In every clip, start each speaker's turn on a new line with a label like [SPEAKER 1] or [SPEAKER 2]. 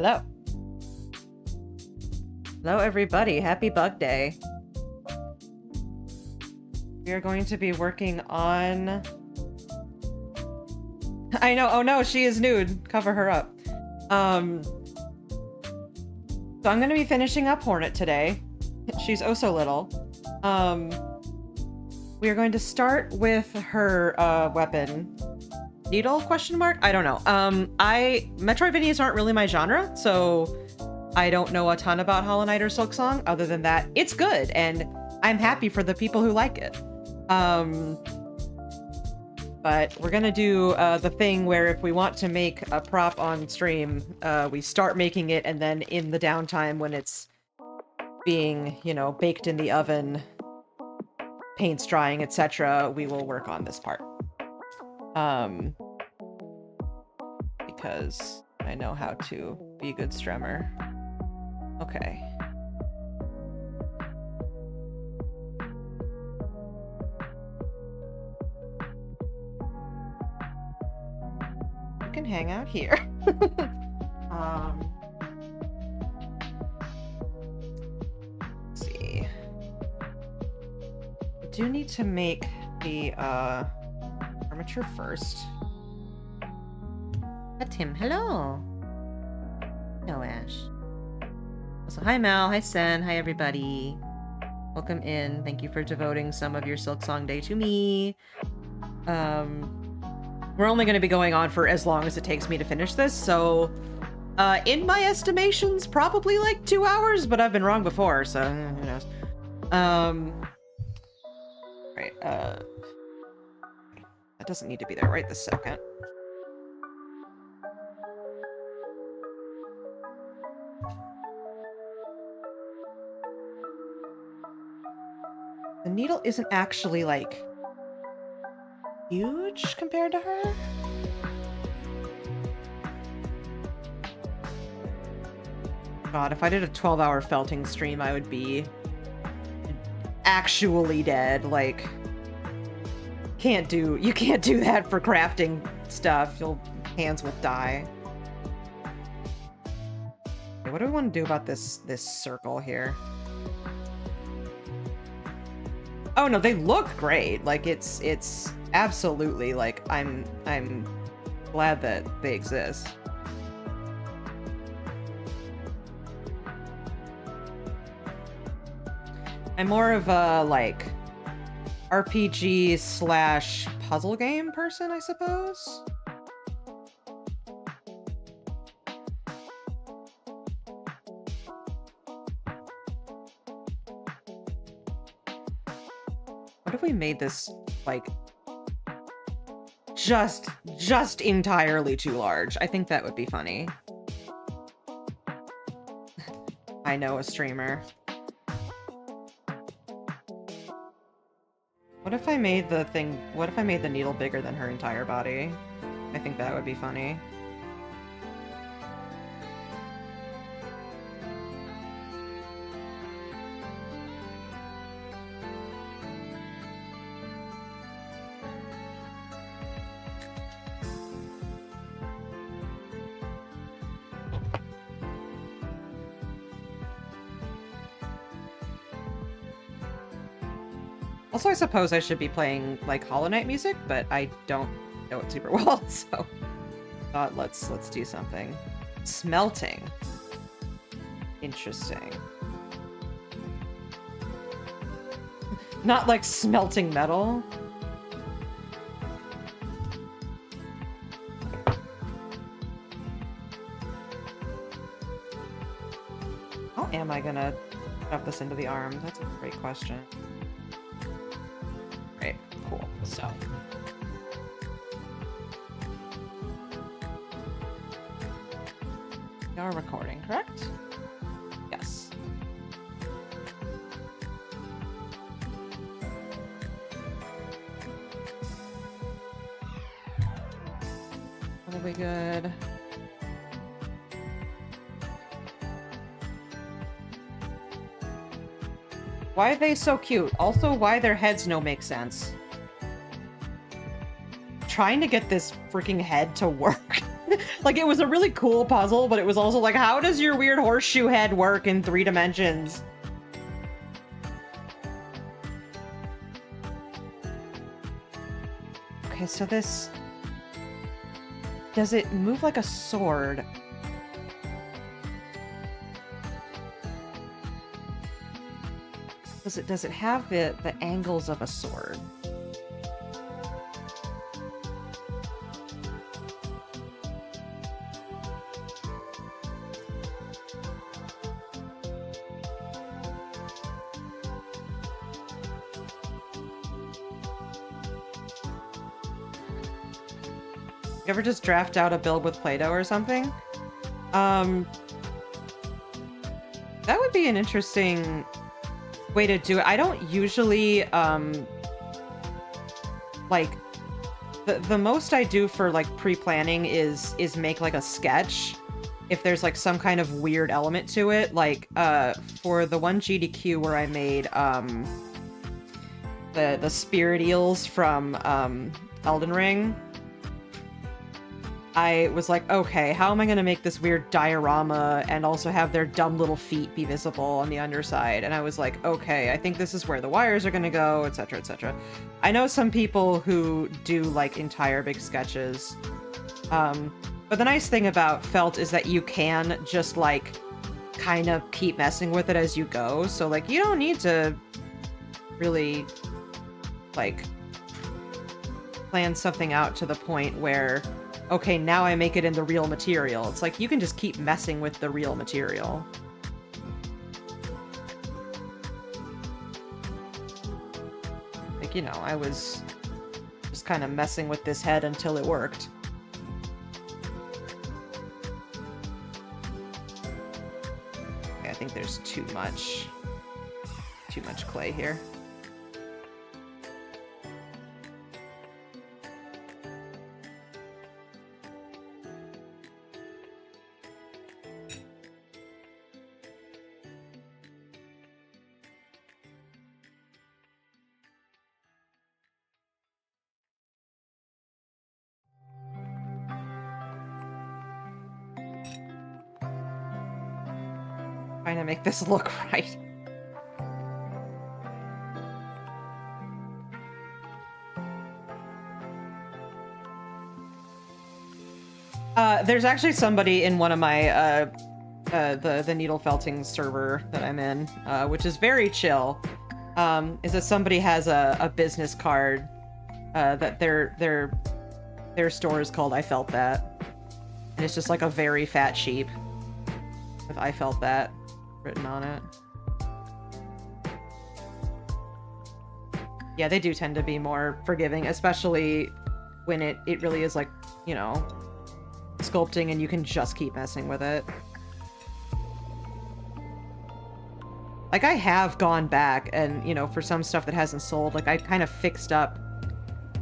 [SPEAKER 1] Hello. Hello, everybody. Happy Bug Day. We are going to be working on... I know. Oh no, she is nude. Cover her up. So I'm going to be finishing up Hornet today. She's oh so little. We are going to start with her weapon. Needle question mark? I don't know. Metroidvanias aren't really my genre, so I don't know a ton about Hollow Knight or Silksong. Other than that, it's good, and I'm happy for the people who like it. But we're gonna do the thing where if we want to make a prop on stream, we start making it, and then in the downtime when it's being, you know, baked in the oven, paint's drying, etc., we will work on this part. Because I know how to be a good strummer. Okay. You can hang out here. Let's see. I do need to make the armature first. Tim, hello. Hello, Ash. Also, hi Mal, hi Sen, hi everybody. Welcome in. Thank you for devoting some of your Silksong day to me. We're only going to be going on for as long as it takes me to finish this, so in my estimations, probably like 2 hours, but I've been wrong before, so who knows. Right, that doesn't need to be there right this second. The needle isn't actually, like, huge compared to her. God, if I did a 12-hour felting stream, I would be actually dead. Like, you can't do that for crafting stuff. Your hands will die. Okay, what do we want to do about this circle here? Oh no, they look great. Like it's absolutely like I'm glad that they exist. I'm more of a like RPG / puzzle game person, I suppose. What if we made this, like, just entirely too large? I think that would be funny. I know a streamer. What if I made the needle bigger than her entire body? I think that would be funny. Also, I suppose I should be playing, like, Hollow Knight music, but I don't know it super well, so thought let's do something. Smelting. Interesting. Not like smelting metal. How am I gonna shove this into the arm? That's a great question. Right, cool. So. We are recording, correct? Yes. Probably good. Why are they so cute? Also, why their heads no make sense? Trying to get this freaking head to work Like, it was a really cool puzzle, but it was also like, how does your weird horseshoe head work in 3 dimensions? Okay, so this... Does it move like a sword? Does it have the angles of a sword? You ever just draft out a build with Play-Doh or something? That would be an interesting way to do it. I don't usually, like, the most I do for, like, pre-planning is make, like, a sketch. If there's, like, some kind of weird element to it. Like, for the one GDQ where I made, the spirit eels from, Elden Ring, I was like, okay, how am I going to make this weird diorama and also have their dumb little feet be visible on the underside? And I was like, okay, I think this is where the wires are going to go, etc., etc. I know some people who do, like, entire big sketches. But the nice thing about felt is that you can just, like, kind of keep messing with it as you go. So, like, you don't need to really, like, plan something out to the point where, okay, now I make it in the real material. It's like, you can just keep messing with the real material. Like, you know, I was just kind of messing with this head until it worked. Okay, I think there's too much clay here. Trying to make this look right. There's actually somebody in one of my, the needle felting server that I'm in, which is very chill, is that somebody has a business card, that their store is called I Felt That. And it's just like a very fat sheep with I Felt That written on it. Yeah, they do tend to be more forgiving, especially when it really is, like, you know, sculpting and you can just keep messing with it. Like, I have gone back and, you know, for some stuff that hasn't sold, like, I kind of fixed up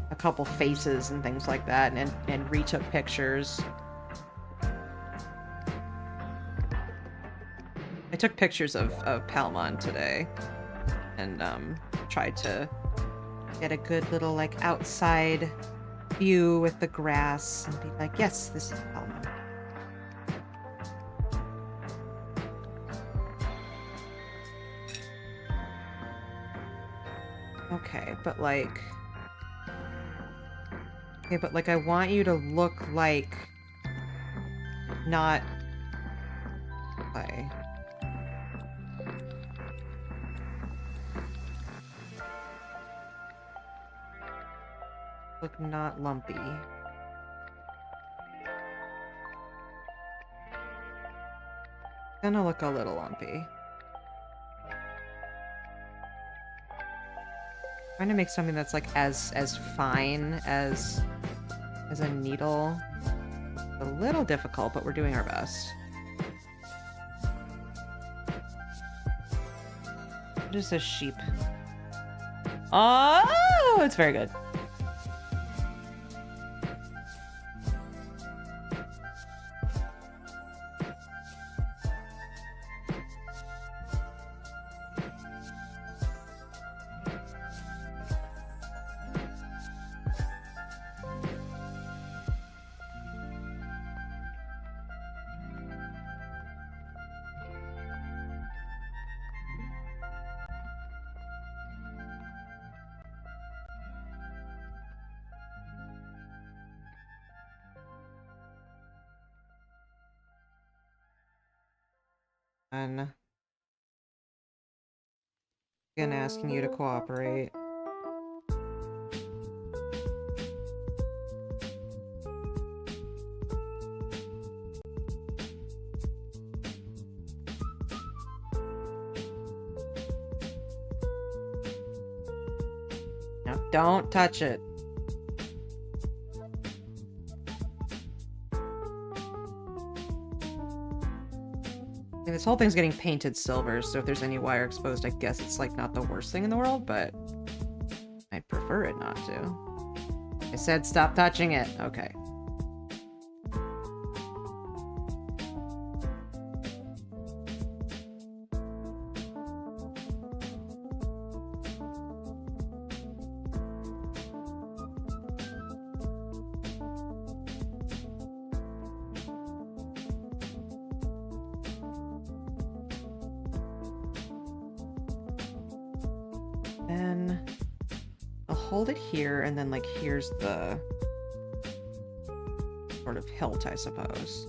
[SPEAKER 1] a couple faces and things like that and retook pictures. I took pictures of Palmon today and tried to get a good little, like, outside view with the grass and be like, yes, this is Palmon. Okay, but like... Okay, but like, I want you to look like... not... Okay. Look not lumpy. Gonna look a little lumpy. Trying to make something that's like as fine as a needle. It's a little difficult, but we're doing our best. Just a sheep. Oh, it's very good. And again, asking you to cooperate. Now, don't touch it. This whole thing's getting painted silver, so if there's any wire exposed, I guess it's like not the worst thing in the world, but I'd prefer it not to. I said stop touching it. Okay. Then I'll hold it here, and then like here's the sort of hilt, I suppose.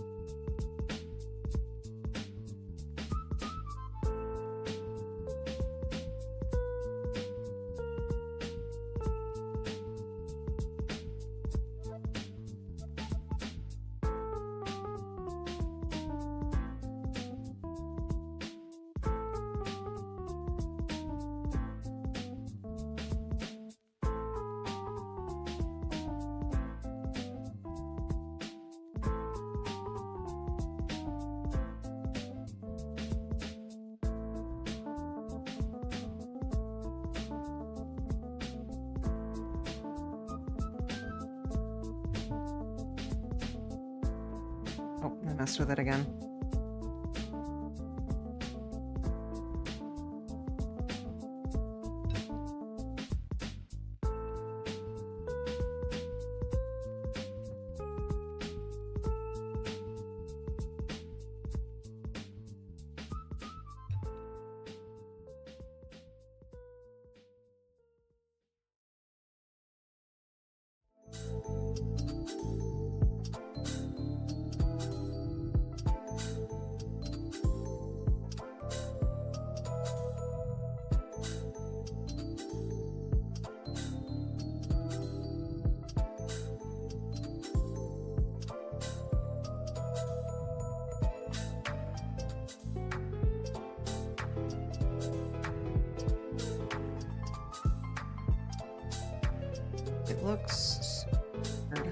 [SPEAKER 1] Oh, I messed with it again. It looks weird.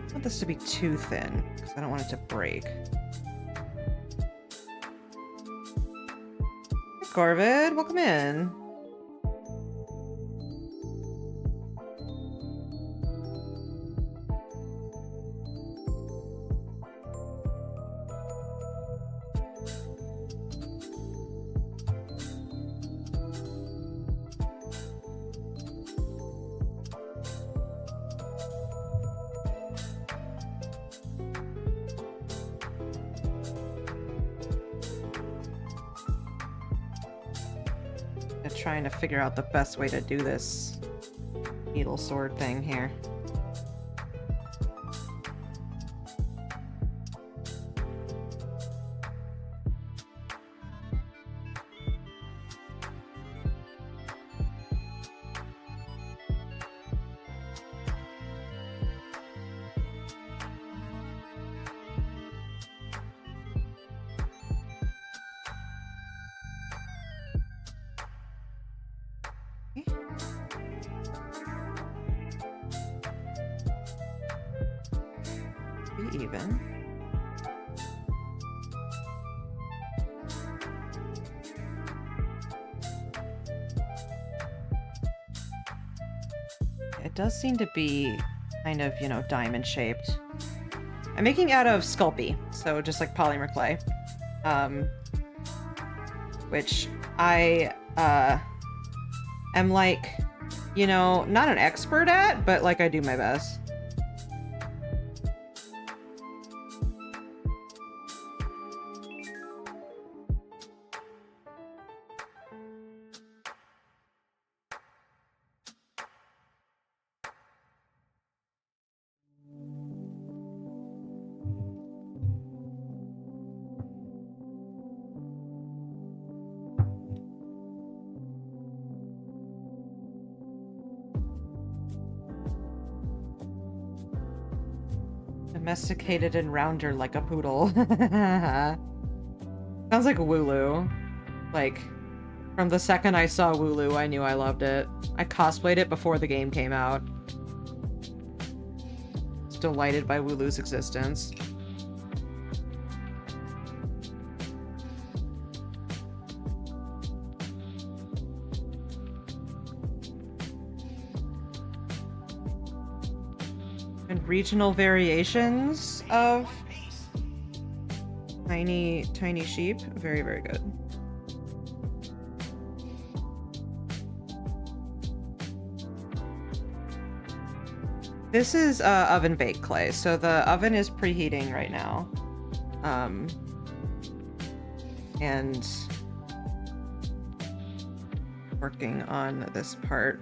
[SPEAKER 1] I want this to be too thin, because I don't want it to break. Hey, Corvid, welcome in. Trying to figure out the best way to do this needle sword thing here. even. It does seem to be kind of, you know, diamond shaped. I'm making out of Sculpey, so just like polymer clay. Which I am like, you know, not an expert at, but like I do my best. Domesticated and rounder like a poodle. Sounds like Wooloo. Like, from the second I saw Wooloo, I knew I loved it. I cosplayed it before the game came out. I was delighted by Wooloo's existence. And regional variations of tiny sheep. Very, very good. This is oven baked clay, so the oven is preheating right now. And working on this part.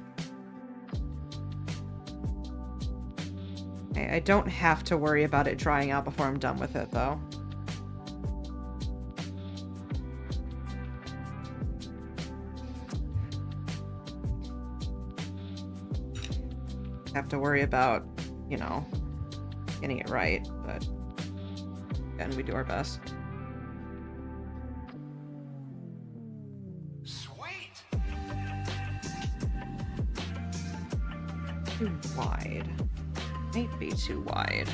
[SPEAKER 1] I don't have to worry about it drying out before I'm done with it, though. Have to worry about, you know, getting it right, but again, we do our best.
[SPEAKER 2] Sweet.
[SPEAKER 1] Too wide. Might be too wide.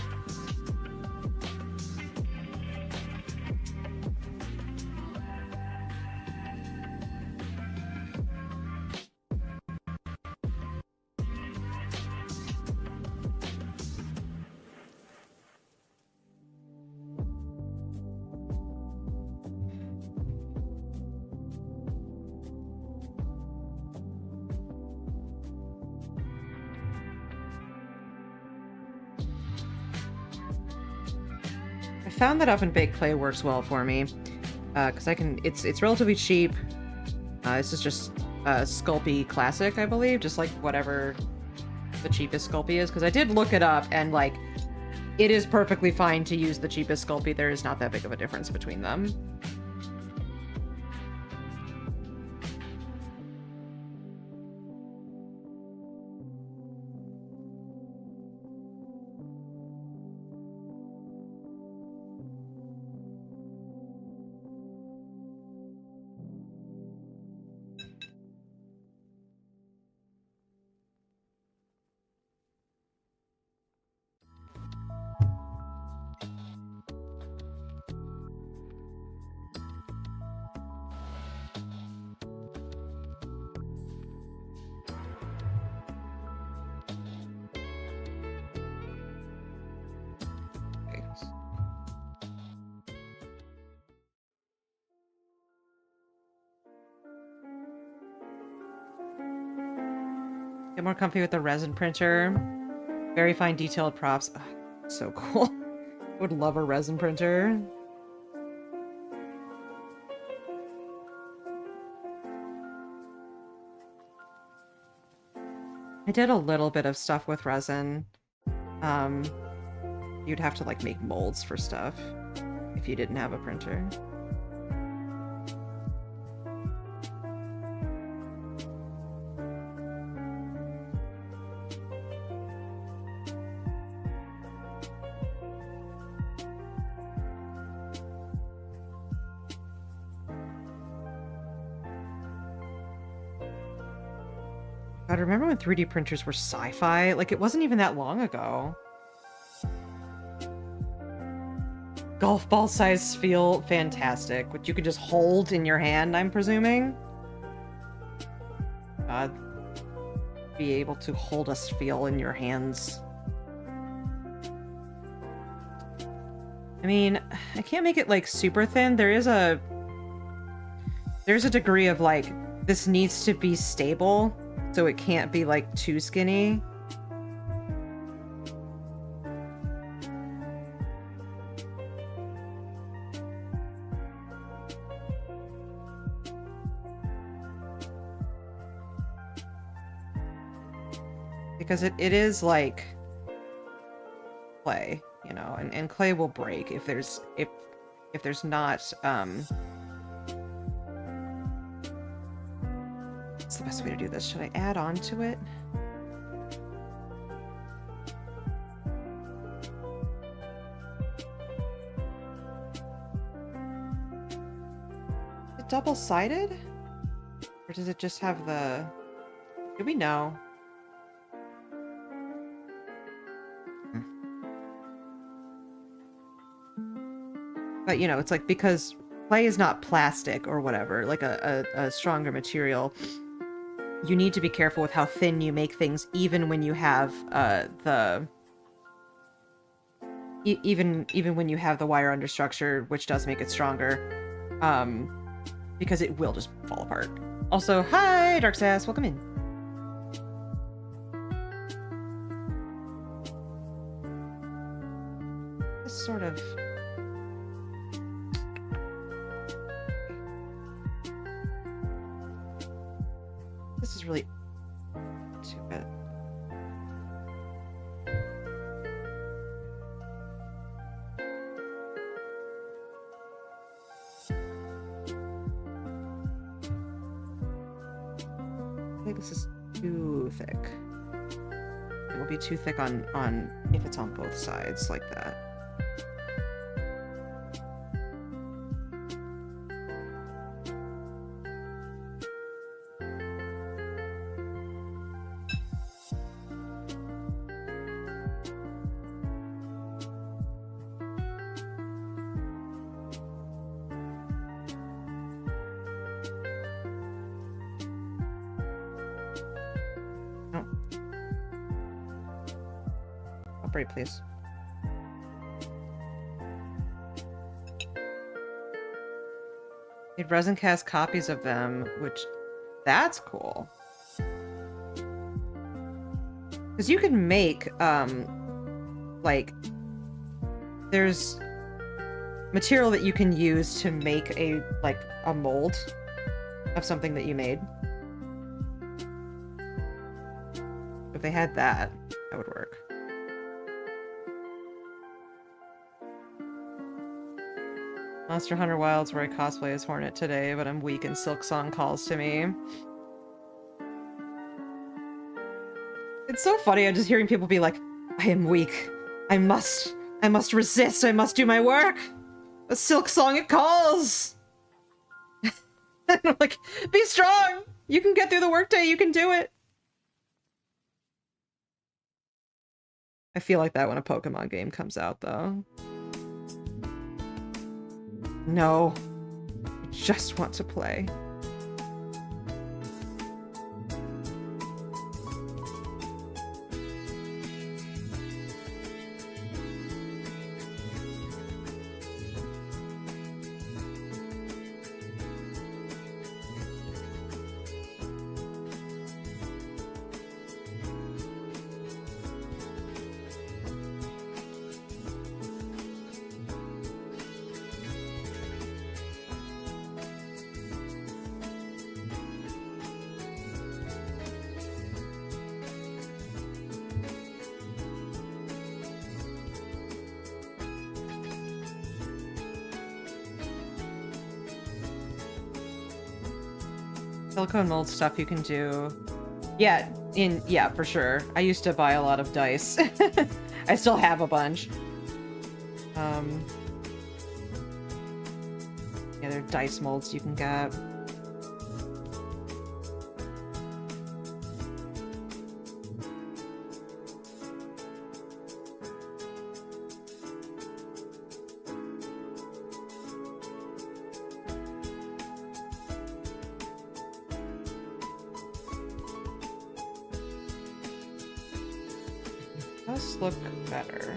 [SPEAKER 1] Found that oven baked clay works well for me because I can. It's relatively cheap. This is just Sculpey Classic, I believe, just like whatever the cheapest Sculpey is. Because I did look it up, and like, it is perfectly fine to use the cheapest Sculpey. There is not that big of a difference between them. Get more comfy with the resin printer. Very fine detailed props. Ugh, so cool. I would love a resin printer. I did a little bit of stuff with resin. You'd have to like make molds for stuff if you didn't have a printer. God, remember when 3D printers were sci-fi? Like, it wasn't even that long ago. Golf ball size feel fantastic, which you can just hold in your hand, I'm presuming. Be able to hold a feel in your hands. I mean, I can't make it like super thin. There's a degree of like, this needs to be stable, so it can't be like too skinny. Because it is like clay, you know, and clay will break if there's not what's the best way to do this? Should I add on to it? Is it double-sided? Or does it just have the... Do we know? But, you know, it's like, because clay is not plastic or whatever, like a stronger material, you need to be careful with how thin you make things, even when you have even when you have the wire understructure, which does make it stronger, because it will just fall apart. Also, hi, Darksass, welcome in. This sort of... This is really too bad. I think this is too thick. It will be too thick on if it's on both sides like that. Operate, please. Made resin cast copies of them, which that's cool. Because you can make like there's material that you can use to make a mold of something that you made. If they had that, that would work. Monster Hunter Wilds, where I cosplay as Hornet today, but I'm weak and Silksong calls to me. It's so funny, I'm just hearing people be like, I am weak. I must resist, I must do my work! A Silksong it calls! And I'm like, be strong! You can get through the workday, you can do it! I feel like that when a Pokemon game comes out, though. No. I just want to play. Silicone mold stuff you can do. Yeah, for sure. I used to buy a lot of dice. I still have a bunch. Yeah, there are dice molds you can get. does look better.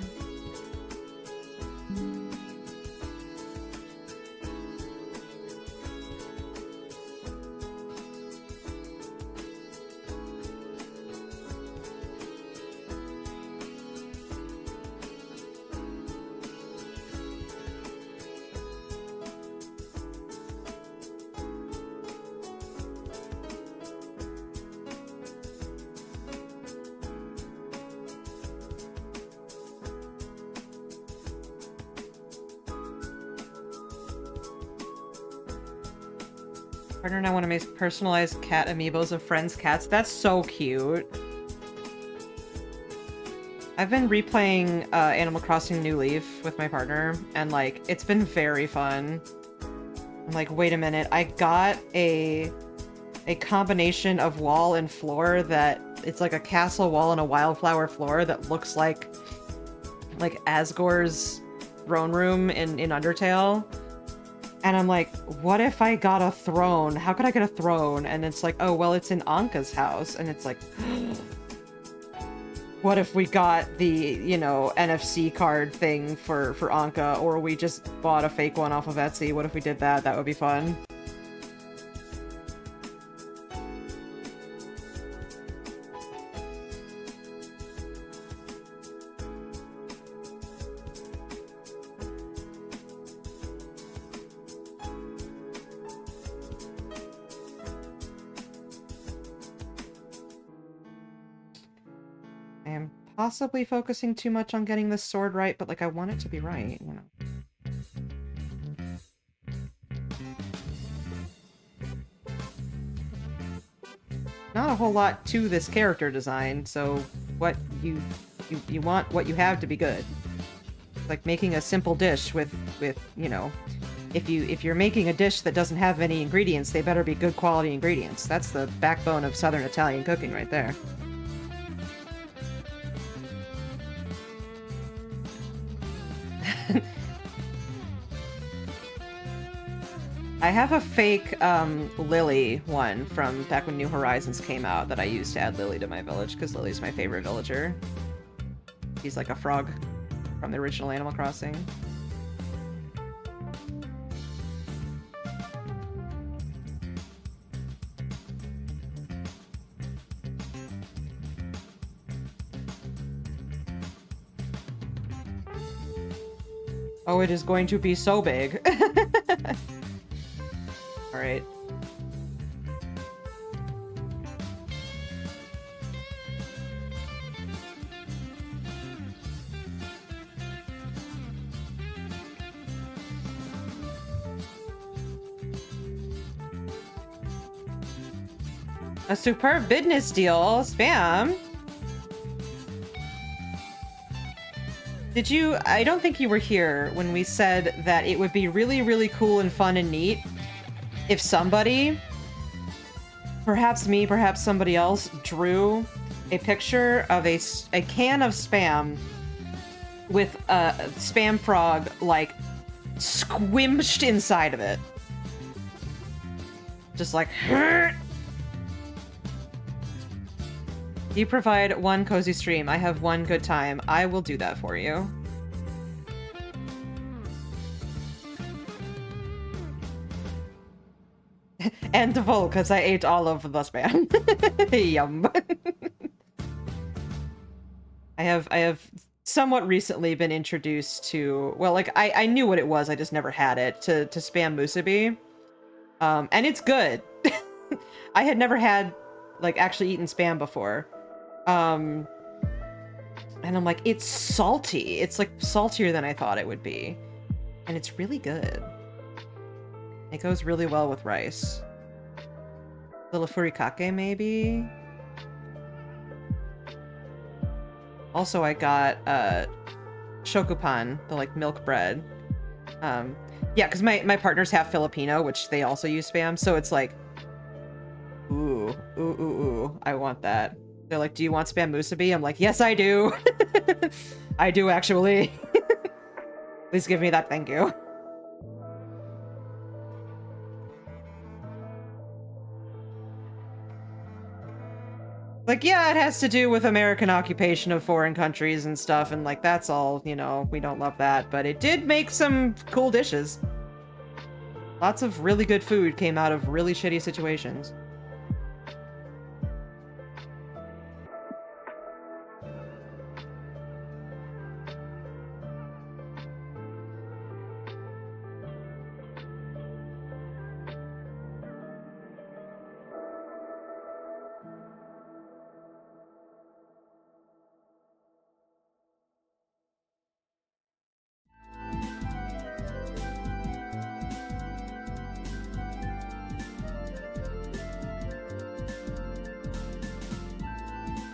[SPEAKER 1] Partner and I want to make personalized cat amiibos of friends' cats. That's so cute. I've been replaying Animal Crossing New Leaf with my partner, and like it's been very fun. I'm like, wait a minute, I got a combination of wall and floor that it's like a castle wall and a wildflower floor that looks like Asgore's throne room in Undertale. And I'm like, what if I got a throne? How could I get a throne? And it's like, oh, well, it's in Anka's house. And it's like, what if we got the, you know, NFC card thing for Anka, or we just bought a fake one off of Etsy? What if we did that? That would be fun. Possibly focusing too much on getting this sword right, but like I want it to be right, you know. Not a whole lot to this character design, so what you want what you have to be good. Like making a simple dish with you know, if you're making a dish that doesn't have any ingredients, they better be good quality ingredients. That's the backbone of Southern Italian cooking right there. I have a fake Lily one from back when New Horizons came out that I used to add Lily to my village, because Lily's my favorite villager. He's like a frog from the original Animal Crossing. Oh, it is going to be so big. Alright. A superb business deal, spam. Did you... I don't think you were here when we said that it would be really, really cool and fun and neat if somebody, perhaps me, perhaps somebody else, drew a picture of a can of Spam with a Spam frog, like, squished inside of it. Just like... You provide one cozy stream. I have one good time. I will do that for you. And full, because I ate all of the Spam. Yum. I have somewhat recently been introduced to, well, like, I knew what it was, I just never had it, to Spam musubi. And it's good. I had never had, like, actually eaten Spam before. And I'm like, it's salty. It's, like, saltier than I thought it would be. And it's really good. It goes really well with rice. Little furikake, maybe? Also, I got, shokupan, the, like, milk bread. Yeah, because my partner's half Filipino, which they also use Spam, so it's like, ooh, I want that. They're like, do you want Spam musubi? I'm like, yes, I do. I do, actually. Please give me that, thank you. Like, yeah, it has to do with American occupation of foreign countries and stuff, and like, that's all, you know, we don't love that, but it did make some cool dishes. Lots of really good food came out of really shitty situations.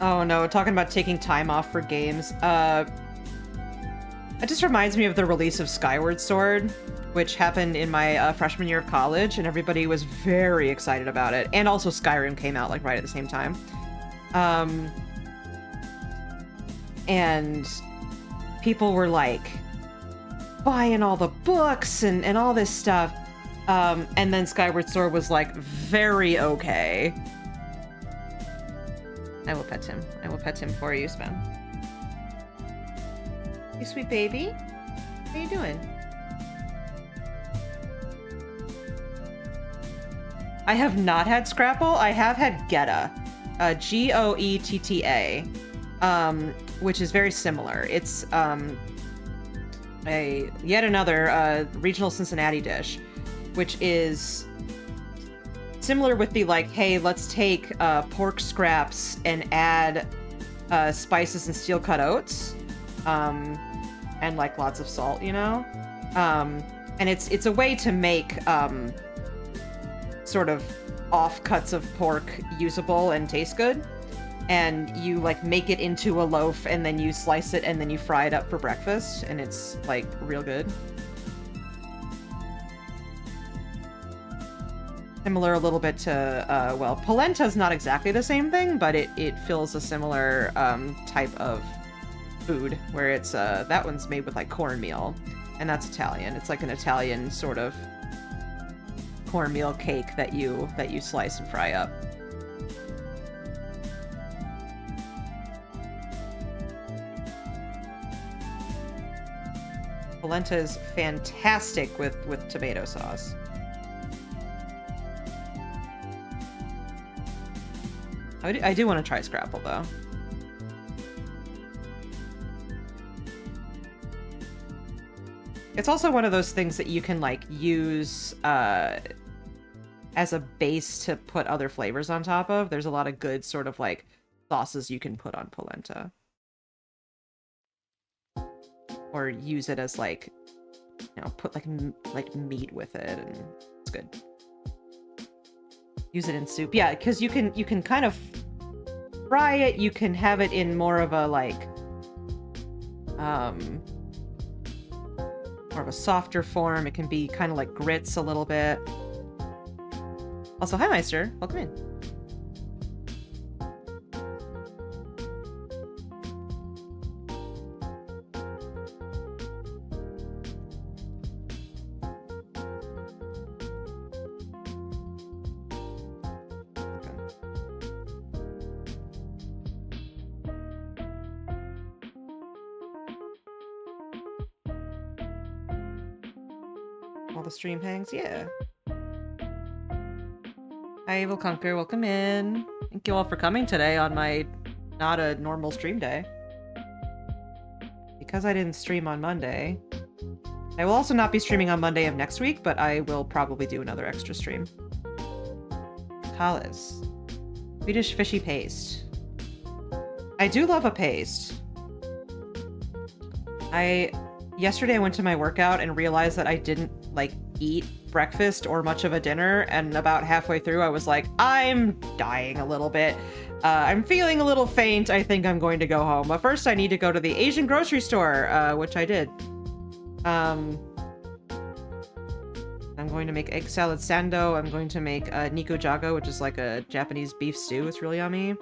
[SPEAKER 1] Oh no, talking about taking time off for games. It just reminds me of the release of Skyward Sword, which happened in my freshman year of college, and everybody was very excited about it. And also Skyrim came out like right at the same time. And people were like buying all the books and all this stuff. And then Skyward Sword was like very okay. I will pet him. I will pet him for you, Sven. You sweet baby. How you doing? I have not had Scrapple. I have had Geta. Goetta. Which is very similar. It's yet another regional Cincinnati dish, which is similar with the like, hey, let's take pork scraps and add spices and steel cut oats, and like lots of salt, you know. And it's a way to make sort of offcuts of pork usable and taste good. And you like make it into a loaf and then you slice it and then you fry it up for breakfast, and it's like real good. Similar a little bit to, well, polenta's not exactly the same thing, but it fills a similar type of food, where it's, that one's made with like cornmeal, and that's Italian. It's like an Italian sort of cornmeal cake that you slice and fry up. Polenta is fantastic with tomato sauce. I do want to try Scrapple, though. It's also one of those things that you can, like, use as a base to put other flavors on top of. There's a lot of good sort of, like, sauces you can put on polenta. Or use it as, like, you know, put, like meat with it, and it's good. Use it in soup. Yeah, because you can kind of fry it. You can have it in more of a like more of a softer form. It can be kind of like grits a little bit. Also, hi Meister, welcome in. The stream hangs, yeah. Hi, Evil Conquer, welcome in. Thank you all for coming today on my not a normal stream day. Because I didn't stream on Monday. I will also not be streaming on Monday of next week, but I will probably do another extra stream. Kalas. Swedish fishy paste. I do love a paste. Yesterday I went to my workout and realized that I didn't like eat breakfast or much of a dinner, and about halfway through I was like, I'm dying a little bit. I'm feeling a little faint. I think I'm going to go home. But first I need to go to the Asian grocery store, which I did. I'm going to make egg salad sando. I'm going to make nikujaga, which is like a Japanese beef stew. It's really yummy.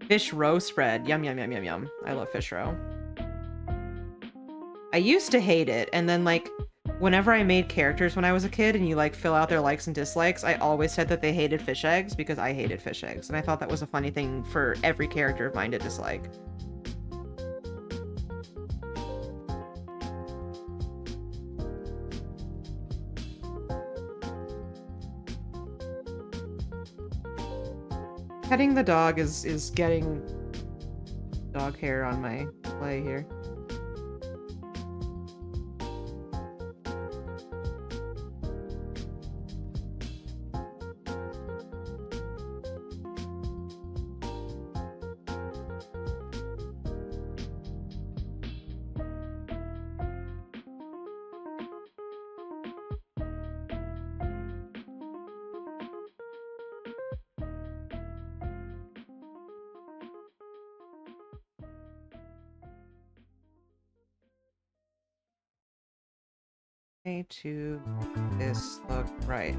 [SPEAKER 1] Fish roe spread. Yum, yum, yum, yum, yum. I love fish roe. I used to hate it, and then, like, Whenever I made characters when I was a kid and you like fill out their likes and dislikes, I always said that they hated fish eggs because I hated fish eggs. And I thought that was a funny thing for every character of mine to dislike. Petting the dog is getting dog hair on my play here. To this look right.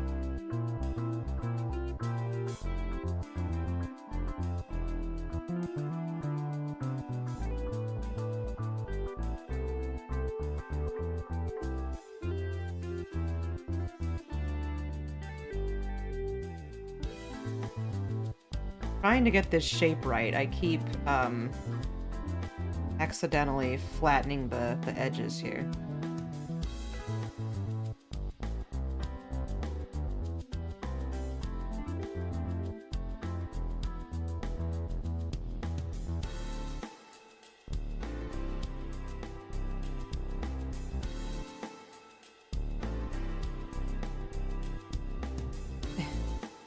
[SPEAKER 1] Trying to get this shape right, I keep accidentally flattening the edges here.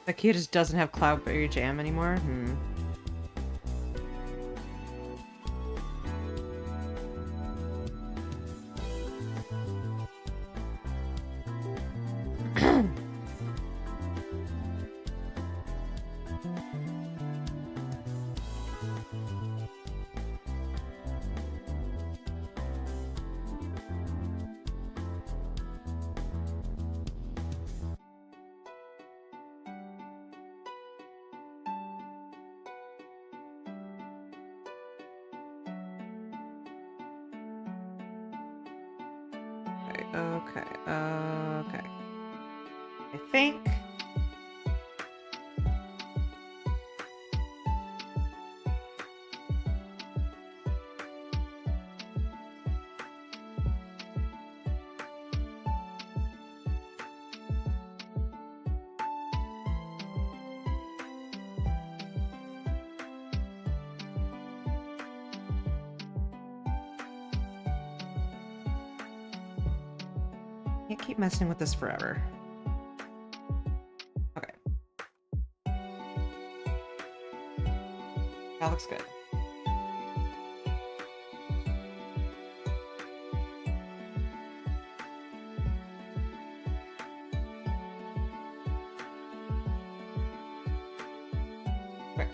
[SPEAKER 1] That kid just doesn't have Cloudberry Jam anymore? Okay. I think... Can't keep messing with this forever. Okay. That looks good. Okay.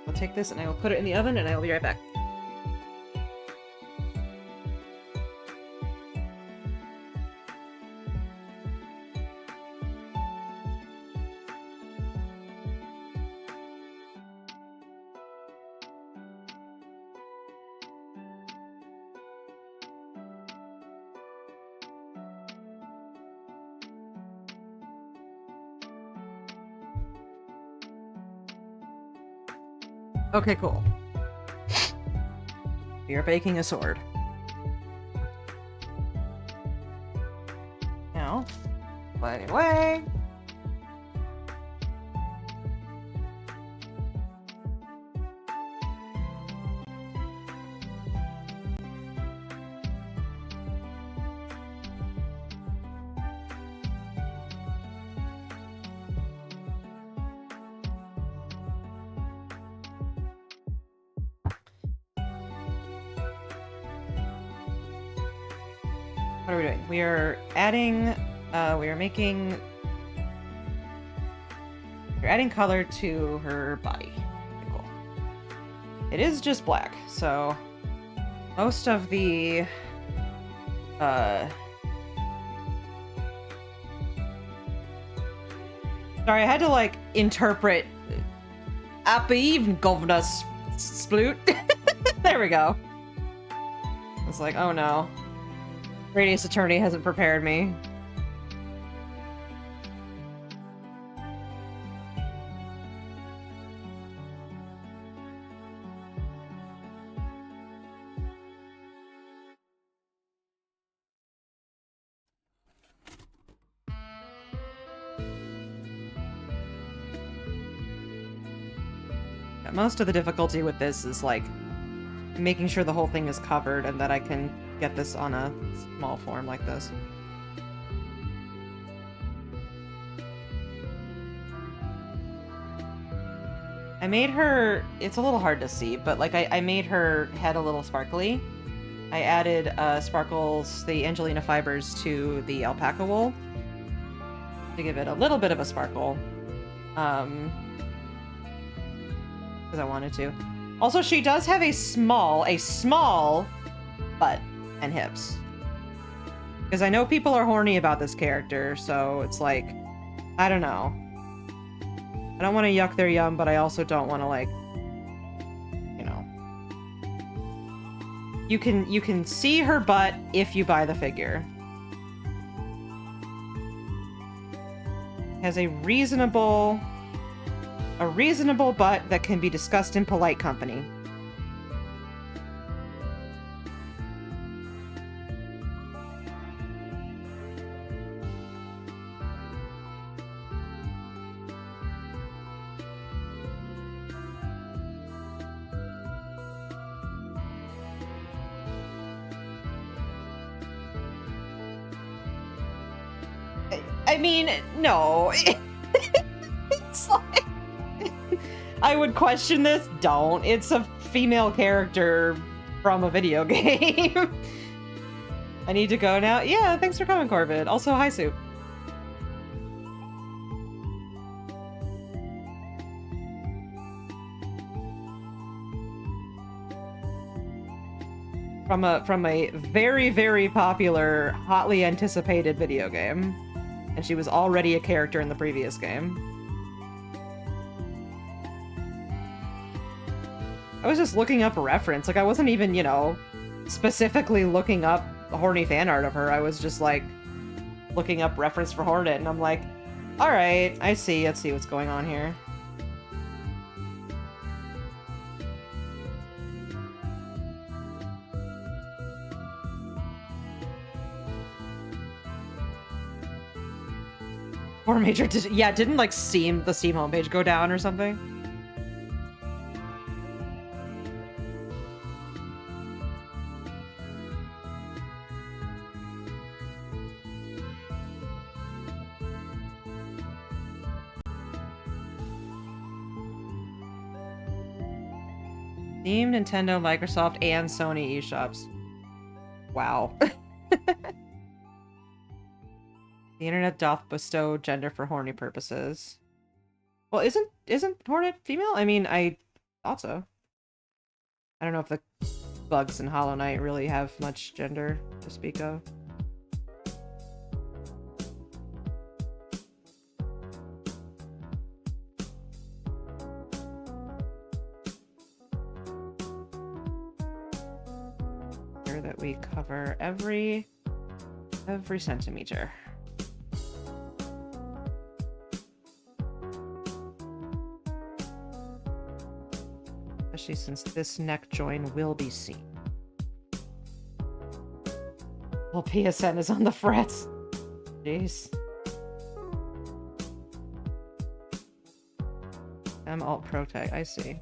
[SPEAKER 1] I'll take this and I will put it in the oven and I will be right back. Okay, cool. We are baking a sword. Now, light it away. What are we doing? We are adding, we're adding color to her body. Okay, cool. It is just black, so most of the, sorry, I had to, like, interpret Happy Even Governor Sploot. There we go. I was like, oh no. Radius Attorney hasn't prepared me. Most of the difficulty with this is, like, making sure the whole thing is covered and that I can get this on a small form like this. I made her... It's a little hard to see, but, like, I made her head a little sparkly. I added sparkles, the Angelina fibers, to the alpaca wool to give it a little bit of a sparkle. Because I wanted to. Also, she does have a small butt and hips. Because I know people are horny about this character, so it's like, I don't know. I don't want to yuck their yum, but I also don't want to, like, you know. You can see her butt if you buy the figure. Has a reasonable butt that can be discussed in polite company. I mean, no. It's like... I would question this. Don't. It's a female character from a video game. I need to go now. Yeah, thanks for coming, Corbin. Also, hi, Soup. From a very, very popular, hotly anticipated video game. And she was already a character in the previous game. I was just looking up a reference. Like, I wasn't even, you know, specifically looking up horny fan art of her. I was just, like, looking up reference for Hornet, and I'm like, alright, I see. Let's see what's going on here. Or major didn't like the Steam homepage go down or something? Steam, Nintendo, Microsoft, and Sony eShops. Wow. The internet doth bestow gender for horny purposes. Well, isn't Hornet female? I mean, I thought so. I don't know if the bugs in Hollow Knight really have much gender to speak of. Sure that we cover every centimeter. Especially since this neck join will be seen. Well, PSN is on the frets. Jeez. Alt Protect, I see.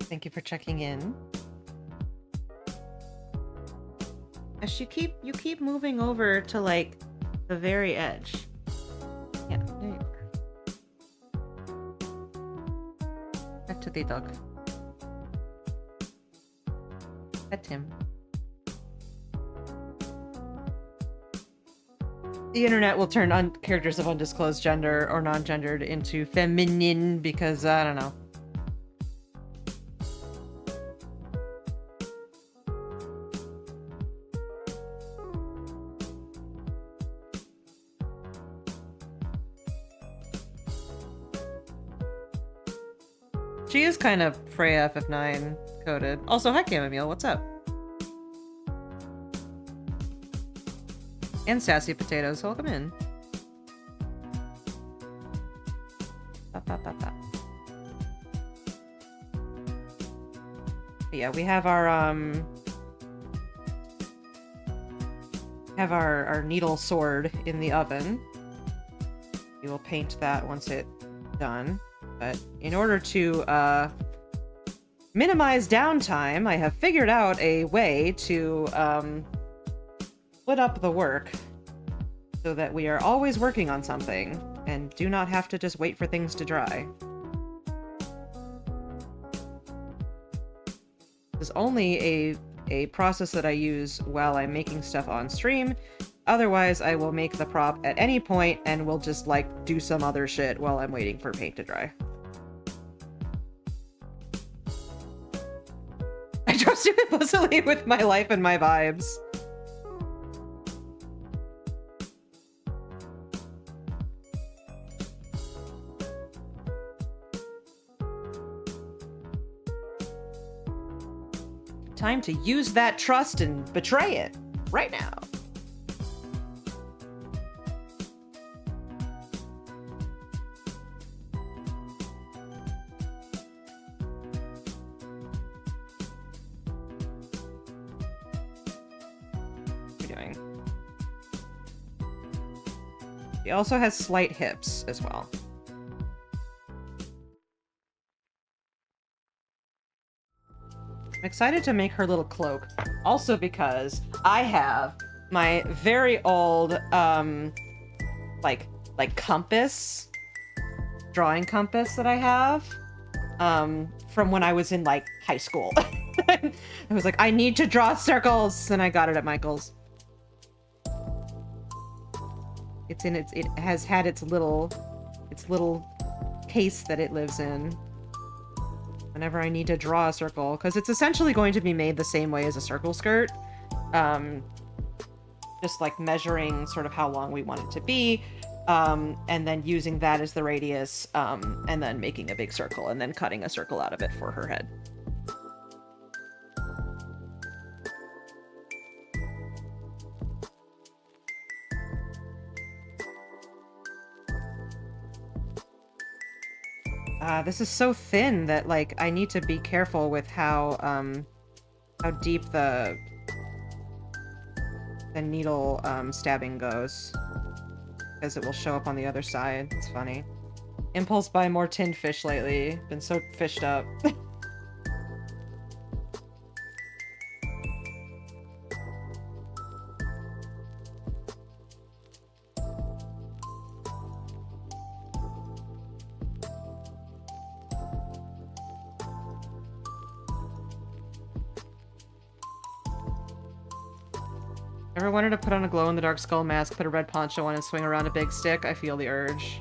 [SPEAKER 1] Thank you for checking in. As you keep moving over to like the very edge. Yeah, there you are. Back to the dog. Pet him. The internet will turn characters of undisclosed gender or non-gendered into feminine because, I don't know. She is kind of Freya FF9 coded. Also, hi Chamomile, what's up? And Sassy Potatoes, welcome in. Yeah, we have our needle sword in the oven. We will paint that once it's done. But in order to minimize downtime, I have figured out a way to split up the work so that we are always working on something and do not have to just wait for things to dry. This is only a process that I use while I'm making stuff on stream. Otherwise, I will make the prop at any point and will just, like, do some other shit while I'm waiting for paint to dry. I trust you implicitly with my life and my vibes. Time to use that trust and betray it right now. She also has slight hips as well. I'm excited to make her little cloak. Also because I have my very old, like compass, drawing compass that I have, from when I was in, like, high school. I was like, I need to draw circles, and I got it at Michael's. It has had its little case that it lives in whenever I need to draw a circle, because it's essentially going to be made the same way as a circle skirt, just like measuring sort of how long we want it to be, and then using that as the radius, and then making a big circle and then cutting a circle out of it for her head. This is so thin that, like, I need to be careful with how deep the needle, stabbing goes. Because it will show up on the other side. It's funny. Impulse buy more tinned fish lately. Been so fished up. Ever wanted to put on a glow-in-the-dark skull mask, put a red poncho on, and swing around a big stick? I feel the urge.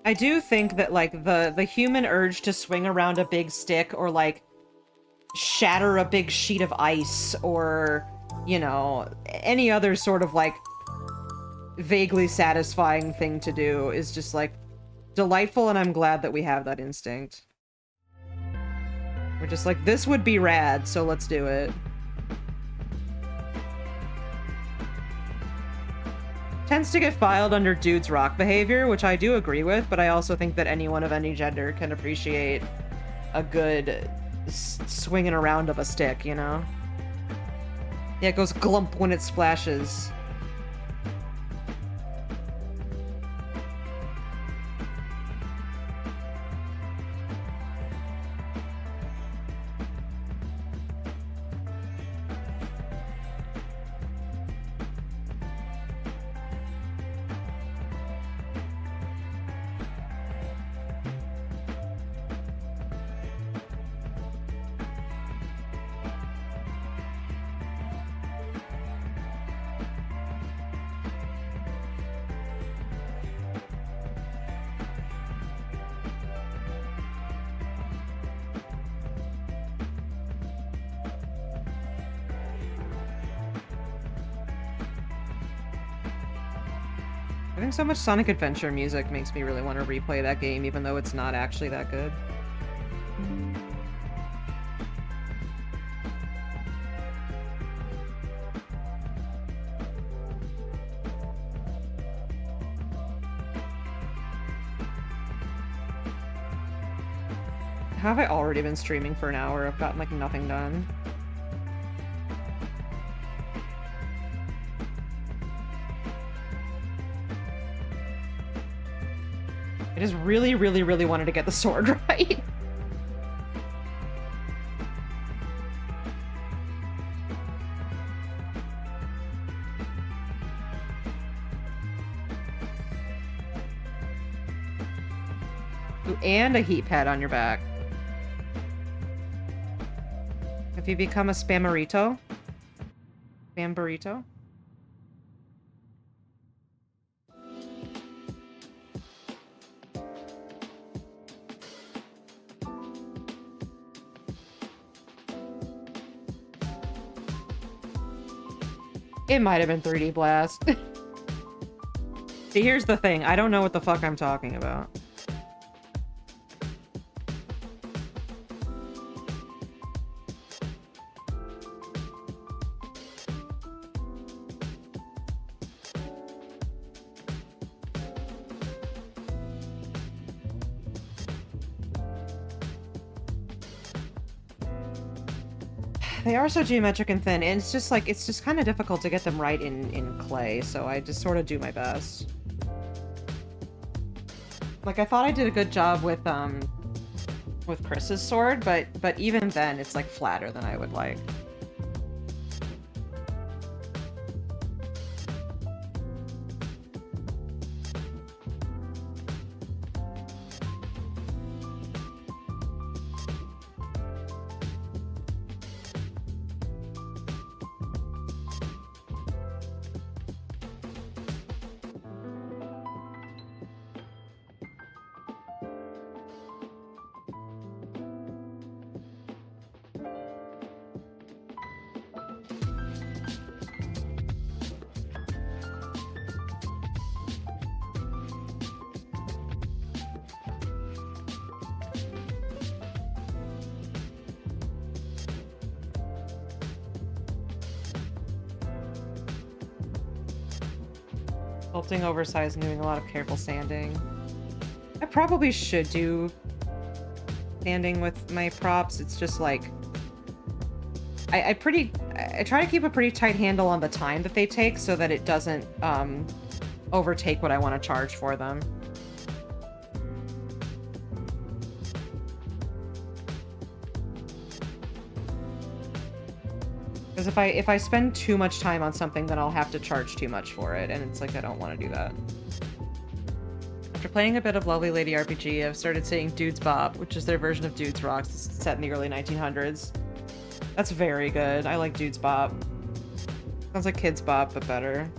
[SPEAKER 1] I do think that, like, the human urge to swing around a big stick or, like, shatter a big sheet of ice or, you know, any other sort of, like, vaguely satisfying thing to do is just, like, delightful, and I'm glad that we have that instinct. We're just like, this would be rad, so let's do it. Tends to get filed under dudes rock behavior, which I do agree with, but I also think that anyone of any gender can appreciate a good swinging around of a stick, you know? Yeah, it goes glump when it splashes. I think so much Sonic Adventure music makes me really want to replay that game, even though it's not actually that good. How have I already been streaming for an hour? I've gotten, like, nothing done. I just really, really, really wanted to get the sword right. Ooh, and a heat pad on your back. Have you become a spammerito? Spam burrito? It might have been 3D Blast. See, here's the thing. I don't know what the fuck I'm talking about. They are so geometric and thin, and it's just like, it's just kind of difficult to get them right in clay, so I just sort of do my best. Like, I thought I did a good job with Chris's sword, but even then, it's, like, flatter than I would like. Sculpting oversized and doing a lot of careful sanding. I probably should do sanding with my props. It's just like I try to keep a pretty tight handle on the time that they take so that it doesn't overtake what I want to charge for them. Because if I spend too much time on something, then I'll have to charge too much for it, and it's like I don't want to do that. After playing a bit of Lovely Lady RPG, I've started seeing Dudes Bop, which is their version of Dudes Rocks, set in the early 1900s. That's very good. I like Dudes Bop. Sounds like Kids Bop, but better.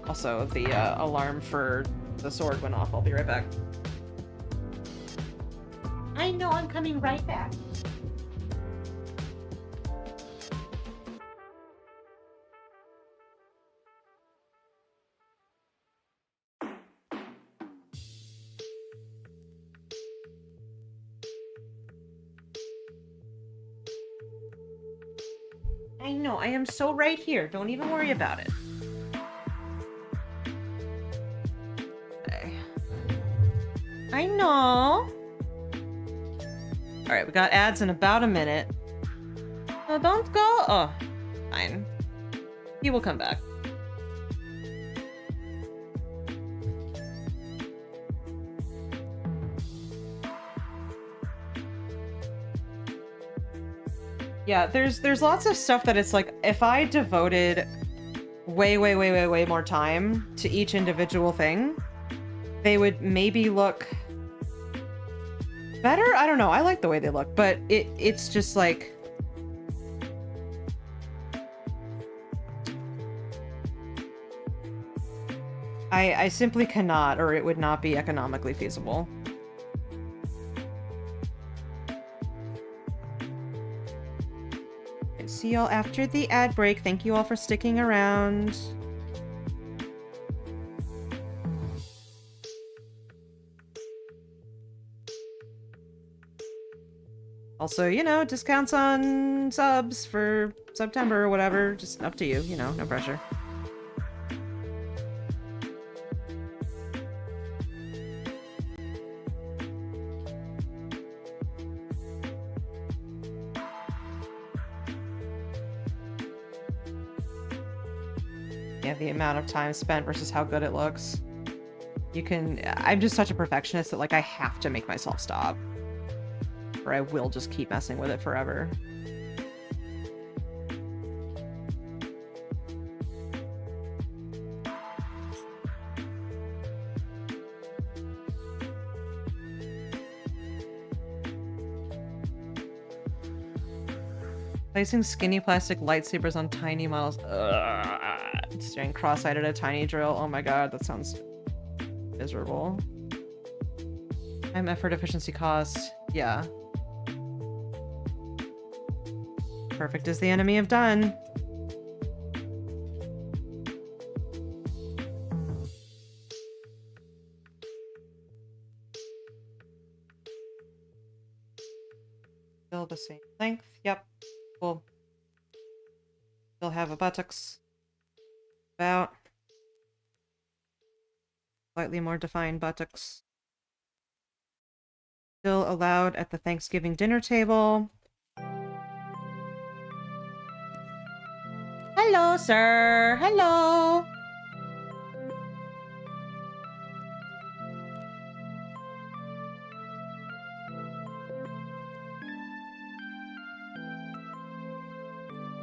[SPEAKER 1] Also, the alarm for the sword went off. I'll be right back. I know, I'm coming right back. I know, I am so right here. Don't even worry about it. Okay. I know. Alright, we got ads in about a minute. Oh, don't go. Oh, fine. He will come back. Yeah, there's lots of stuff that it's like, if I devoted way more time to each individual thing, they would maybe look better? I don't know. I like the way they look, but it's just like... I simply cannot, or it would not be economically feasible. See y'all after the ad break. Thank you all for sticking around. Also, you know, discounts on subs for September or whatever. Just up to you, you know, no pressure. Yeah, the amount of time spent versus how good it looks. You can... I'm just such a perfectionist that, like, I have to make myself stop. Or I will just keep messing with it forever. Placing skinny plastic lightsabers on tiny models. Staring cross-eyed at a tiny drill. Oh my god, that sounds miserable. Time, effort, efficiency, cost. Yeah. Perfect is the enemy of done. Still the same length. Yep. Cool. Still have a buttocks. About. Slightly more defined buttocks. Still allowed at the Thanksgiving dinner table. Hello, sir. Hello.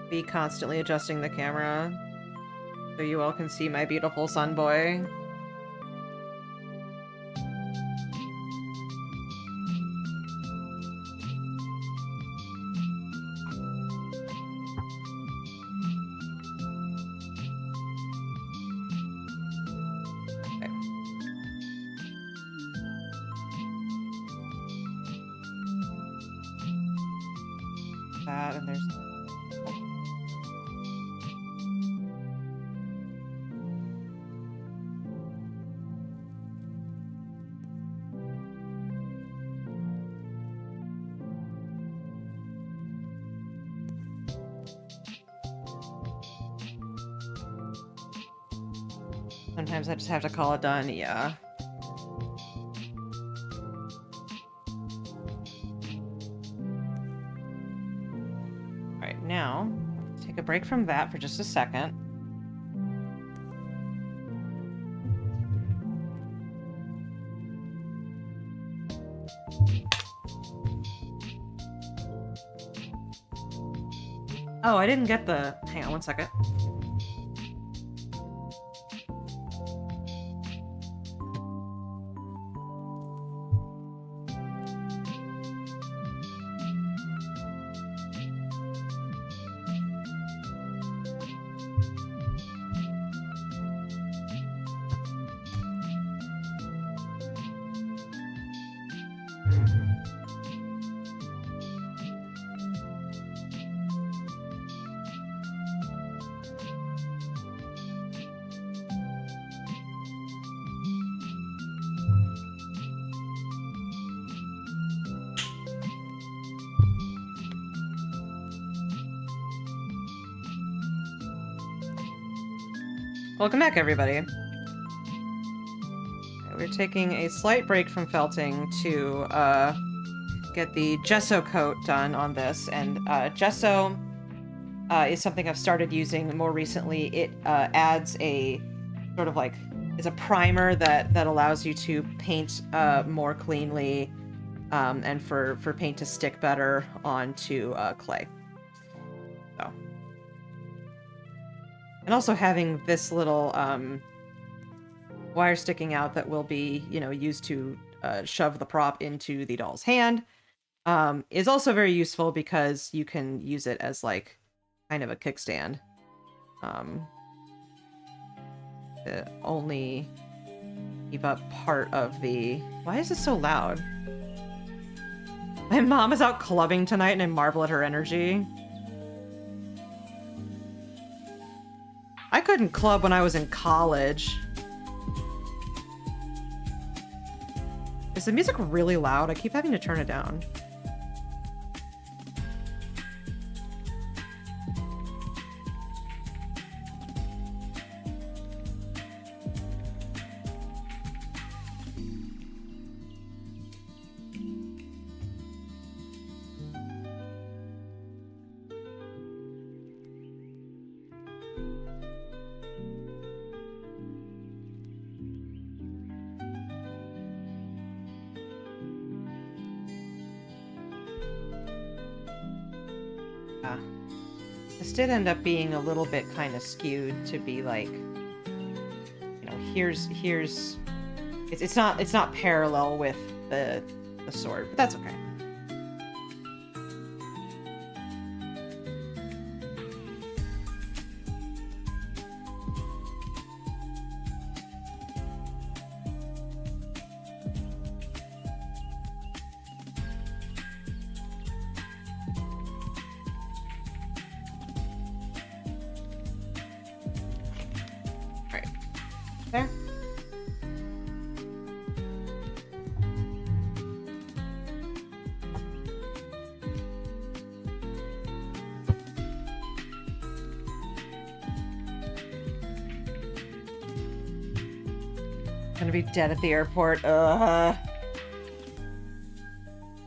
[SPEAKER 1] Be constantly adjusting the camera so you all can see my beautiful sun boy. That, and there's... Sometimes I just have to call it done, yeah. Alright, now, let's take a break from that for just a second. Oh, I didn't get the... Hang on one second. Welcome back, everybody. We're taking a slight break from felting to get the gesso coat done on this, and gesso is something I've started using more recently. It adds a sort of like, is a primer that allows you to paint more cleanly and for paint to stick better onto clay. So. And also having this little wire sticking out that will be, you know, used to shove the prop into the doll's hand is also very useful because you can use it as like kind of a kickstand. To only keep up part of the... Why is it so loud? My mom is out clubbing tonight and I marvel at her energy. I couldn't club when I was in college. Is the music really loud? I keep having to turn it down. Yeah. This did end up being a little bit kind of skewed to be like, you know, here's it's not parallel with the sword, but that's okay. There. Gonna be dead at the airport.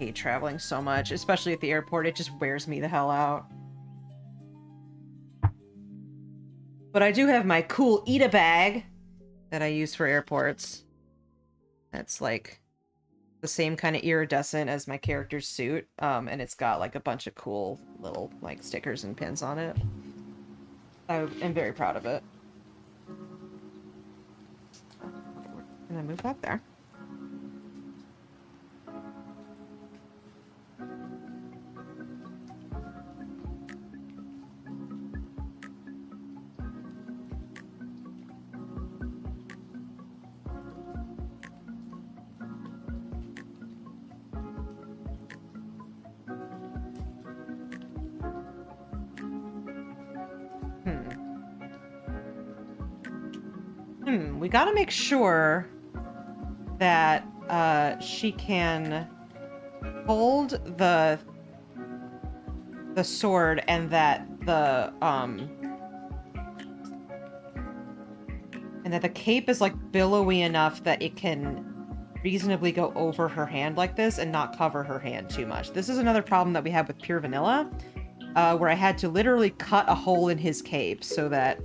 [SPEAKER 1] Hate traveling so much, especially at the airport. It just wears me the hell out. But I do have my cool Ita bag that I use for airports. That's like the same kind of iridescent as my character's suit, and it's got like a bunch of cool little like stickers and pins on it. I am very proud of it. Can I move back there? We gotta make sure that she can hold the sword and that the cape is like billowy enough that it can reasonably go over her hand like this and not cover her hand too much. This is another problem that we have with Pure Vanilla, where I had to literally cut a hole in his cape so that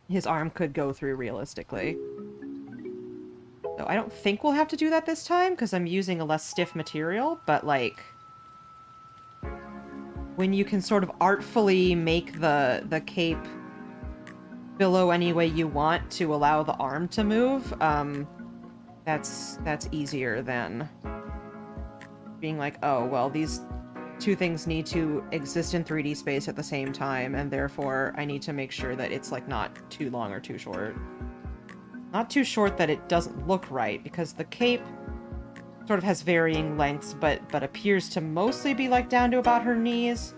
[SPEAKER 1] his arm could go through realistically. So I don't think we'll have to do that this time, because I'm using a less stiff material, but like, when you can sort of artfully make the cape billow any way you want to allow the arm to move, that's easier than being like, oh, well, these two things need to exist in 3D space at the same time, and therefore I need to make sure that it's like not too long or too short. Not too short that it doesn't look right, because the cape sort of has varying lengths, but appears to mostly be like down to about her knees.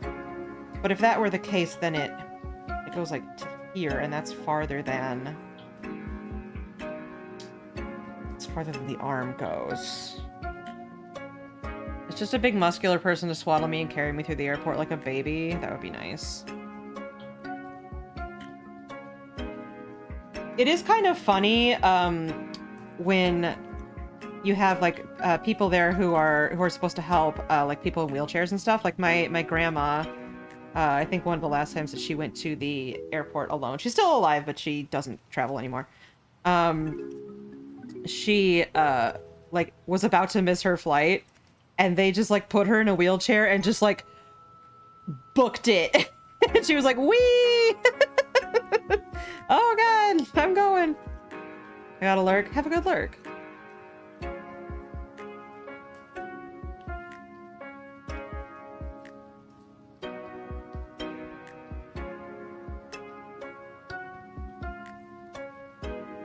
[SPEAKER 1] But if that were the case, then it goes like to here, and that's farther than the arm goes. It's just a big muscular person to swaddle me and carry me through the airport like a baby. That would be nice. It is kind of funny when you have like people there who are supposed to help, like people in wheelchairs and stuff. Like my grandma, I think one of the last times that she went to the airport alone. She's still alive, but she doesn't travel anymore. She like was about to miss her flight, and they just like put her in a wheelchair and just like booked it. And she was like, wee! Oh god, I'm going. I got a lurk. Have a good lurk.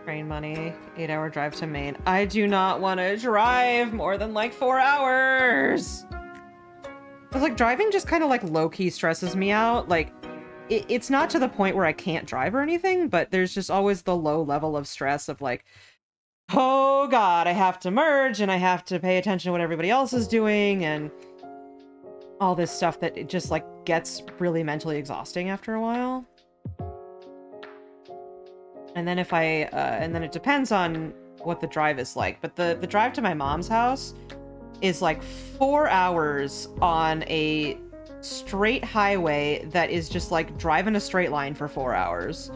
[SPEAKER 1] Train money, 8-hour drive to Maine. I do not want to drive more than like 4 hours. Because like driving just kind of like low-key stresses me out. Like it's not to the point where I can't drive or anything, but there's just always the low level of stress of like, oh god, I have to merge and I have to pay attention to what everybody else is doing and all this stuff that it just like gets really mentally exhausting after a while. And then if and then it depends on what the drive is like, but the drive to my mom's house is like 4 hours on a straight highway that is just like driving a straight line for 4 hours.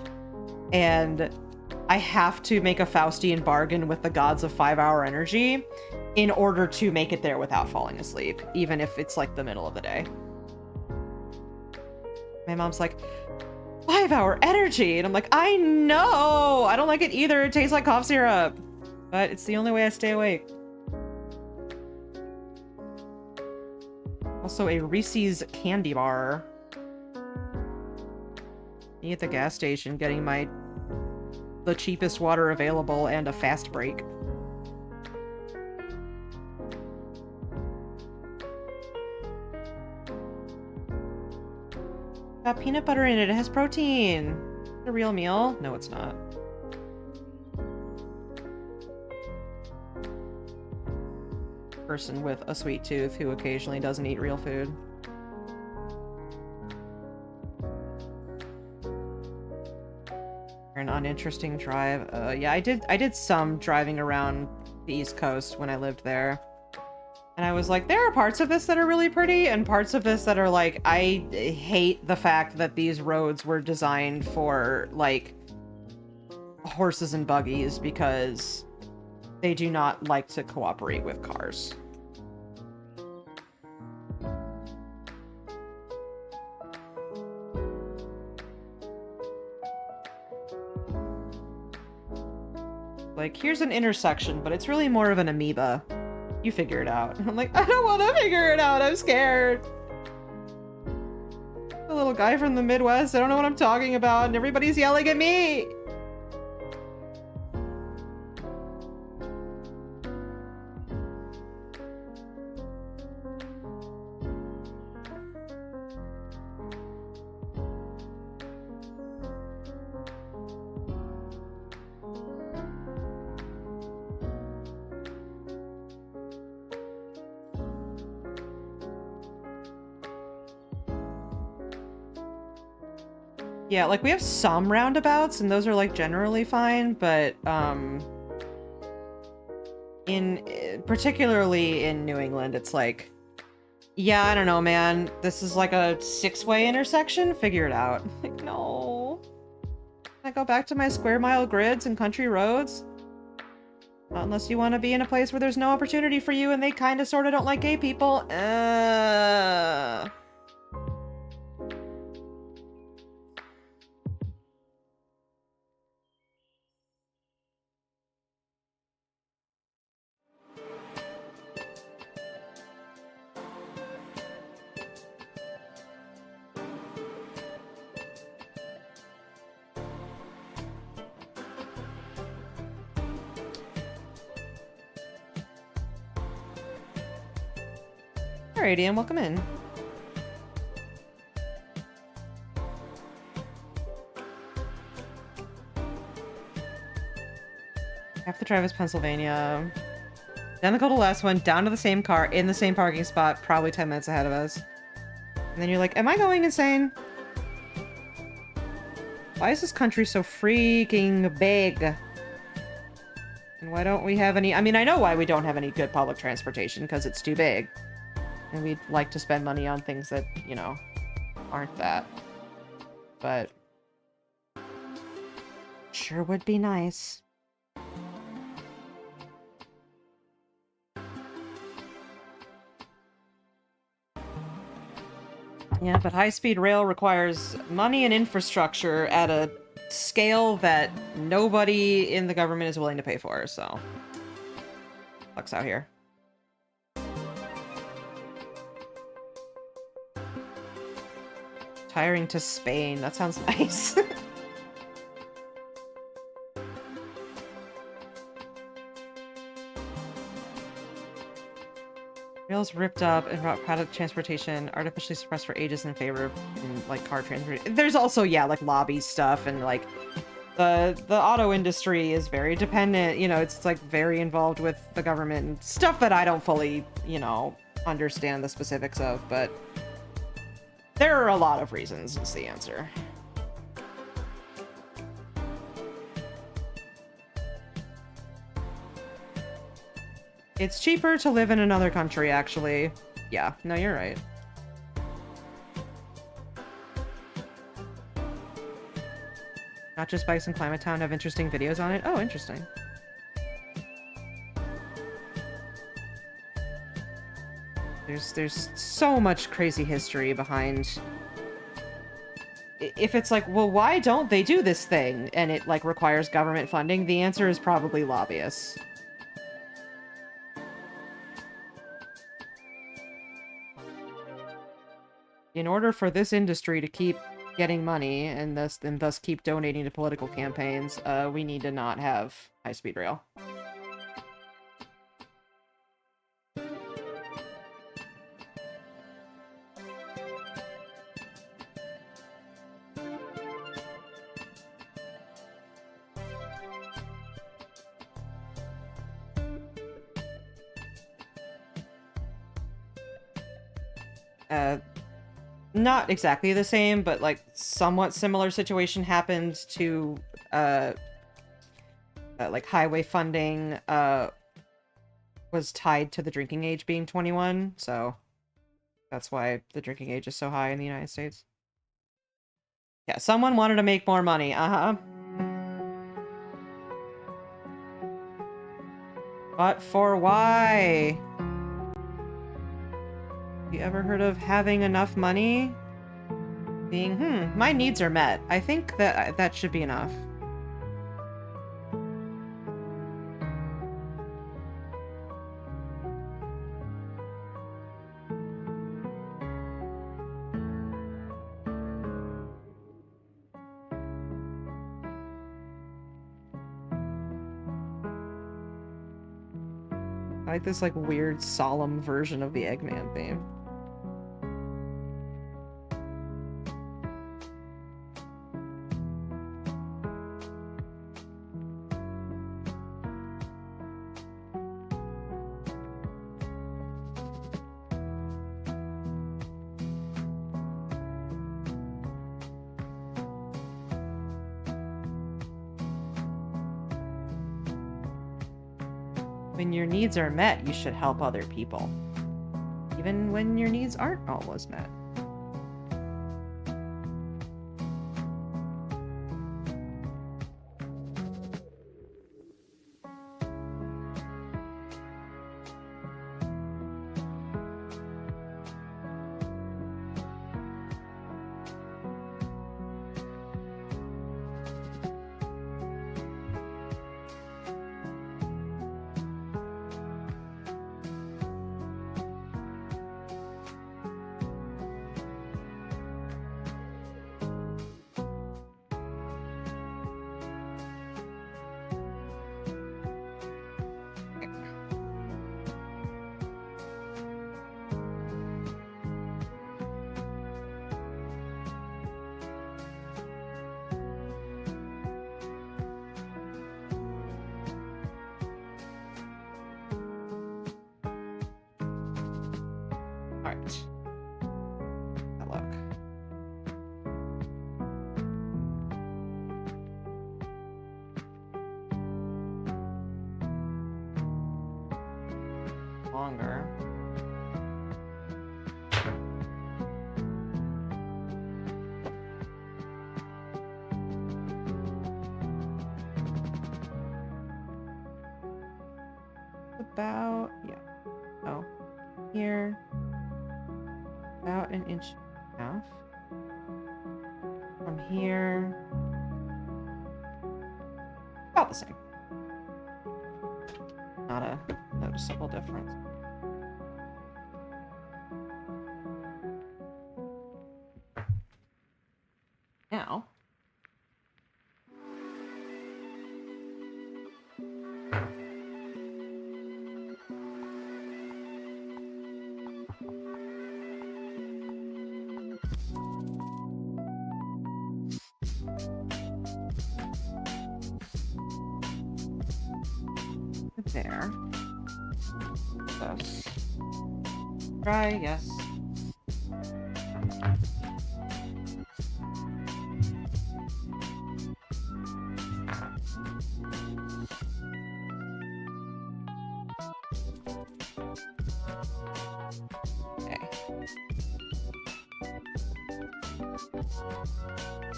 [SPEAKER 1] And I have to make a Faustian bargain with the gods of 5-hour energy in order to make it there without falling asleep, even if it's like the middle of the day. My mom's like, 5-hour energy! And I'm like, I know! I don't like it either. It tastes like cough syrup. But it's the only way I stay awake. Also a Reese's candy bar. Me at the gas station getting the cheapest water available and a fast break. Got peanut butter in it. It has protein. A real meal? No, it's not. Person with a sweet tooth who occasionally doesn't eat real food. An uninteresting drive. Yeah, I did some driving around the East Coast when I lived there. And I was like, there are parts of this that are really pretty, and parts of this that are like, I hate the fact that these roads were designed for, like, horses and buggies, because they do not like to cooperate with cars. Like, here's an intersection, but it's really more of an amoeba. You figure it out. I'm like, I don't want to figure it out. I'm scared. The little guy from the Midwest. I don't know what I'm talking about, and everybody's yelling at me. Yeah, like, we have some roundabouts, and those are, like, generally fine, but, particularly in New England, it's like, yeah, I don't know, man, this is like a 6-way intersection? Figure it out. Like, no. Can I go back to my square mile grids and country roads? Not unless you want to be in a place where there's no opportunity for you and they kind of sort of don't like gay people. Alrighty, and welcome in. Half the drive is Pennsylvania. Identical to the last one, down to the same car, in the same parking spot, probably 10 minutes ahead of us. And then you're like, am I going insane? Why is this country so freaking big? And why don't we have any... I mean, I know why we don't have any good public transportation, because it's too big. And we'd like to spend money on things that, you know, aren't that. But... sure would be nice. Yeah, but high-speed rail requires money and infrastructure at a scale that nobody in the government is willing to pay for, so... sucks out here. Tiring to Spain. That sounds nice. Rails ripped up and product transportation artificially suppressed for ages in favor of like car transport. There's also, yeah, like lobby stuff and like the auto industry is very dependent, you know, it's like very involved with the government and stuff that I don't fully, you know, understand the specifics of, but there are a lot of reasons is the answer. It's cheaper to live in another country, actually. Yeah, no, you're right. Not Just Bikes in Climate Town have interesting videos on it. Oh, interesting. There's so much crazy history behind if it's like, well, why don't they do this thing? And it, like, requires government funding, the answer is probably lobbyists. In order for this industry to keep getting money and thus keep donating to political campaigns, we need to not have high-speed rail. Not exactly the same, but, like, somewhat similar situation happened to, like, highway funding, was tied to the drinking age being 21, so that's why the drinking age is so high in the United States. Yeah, someone wanted to make more money, uh-huh. But for why? You ever heard of having enough money? Being, my needs are met. I think that should be enough. I like this, like, weird, solemn version of the Eggman theme. When your needs are met, you should help other people. Even when your needs aren't always met. Alright. Now look. Longer. About, yeah. Oh, here. About an inch and a half. From here. About the same. Not a noticeable difference. Now. There. This. Try, yes. Okay.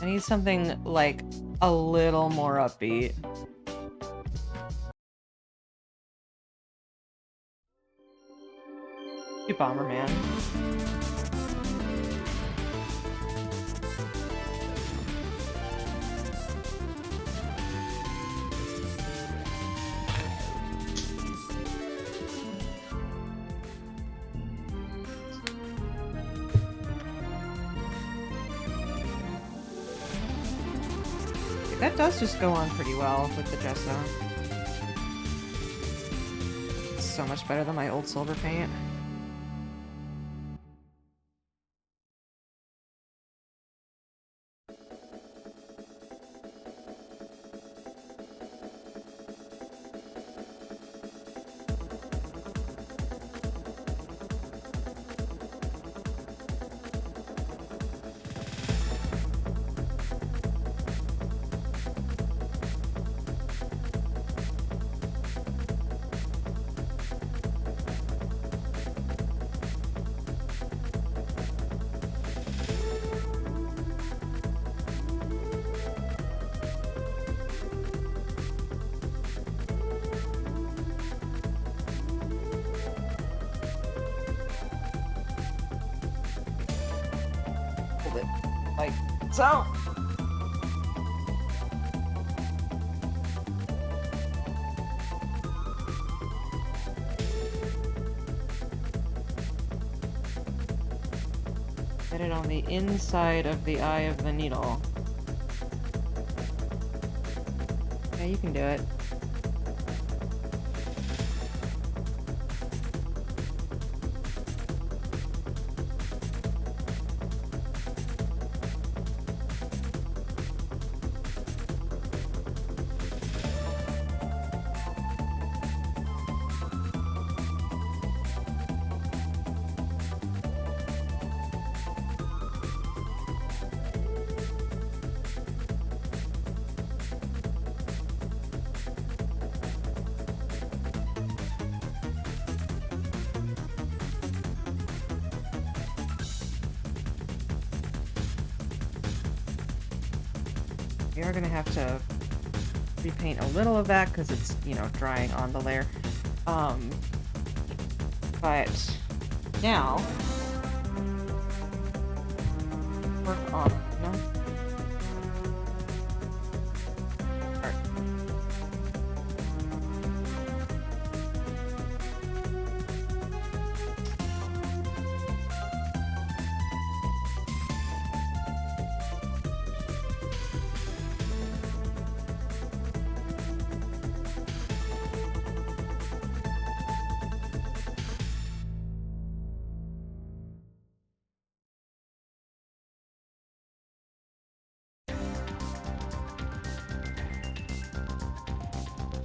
[SPEAKER 1] I need something, like, a little more upbeat. Bomberman. That does just go on pretty well with the gesso. It's so much better than my old silver paint. Like so. Get it on the inside of the eye of the needle. Yeah, you can do it. We are going to have to repaint a little of that because it's, you know, drying on the layer. But now, work on, no? Alright.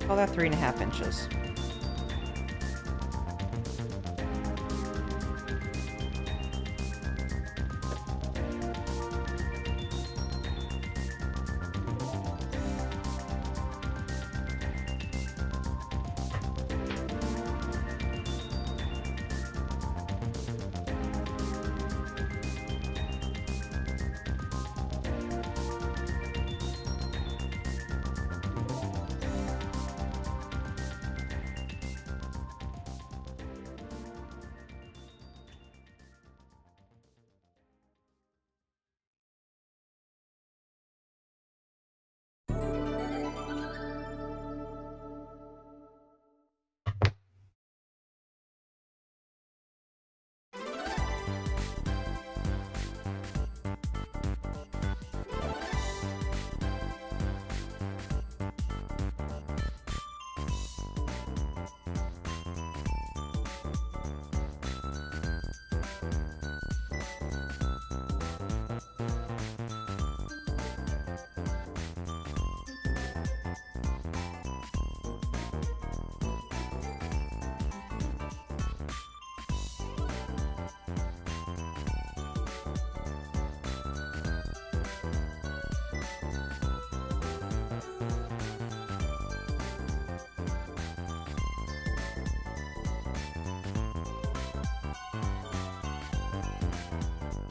[SPEAKER 1] Call that 3.5 inches.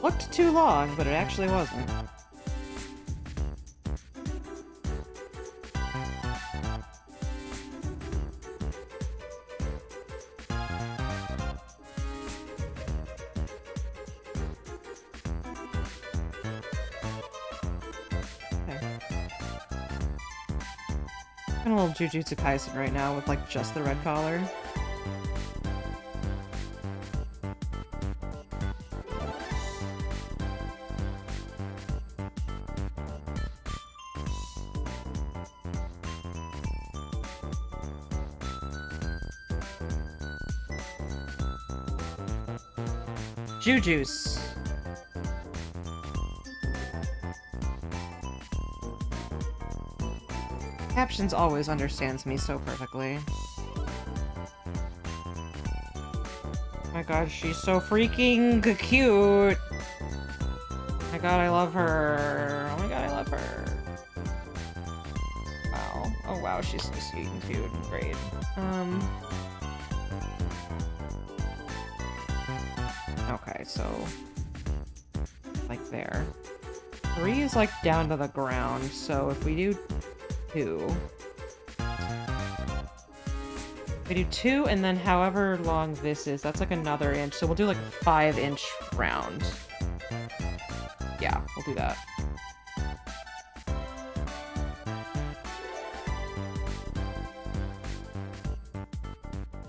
[SPEAKER 1] Looked too long, but it actually wasn't. Okay. I'm a little Jujutsu Kaisen right now with like just the red collar. Juju's. Captions always understands me so perfectly. Oh my god, she's so freaking cute. Oh my god, I love her. Oh my god, I love her. Wow. Oh wow, she's so sweet and cute and great. Okay, so like there. 3 is like down to the ground, so if we do 2. We do 2 and then however long this is, that's like another inch. So we'll do like 5-inch round. Yeah, we'll do that.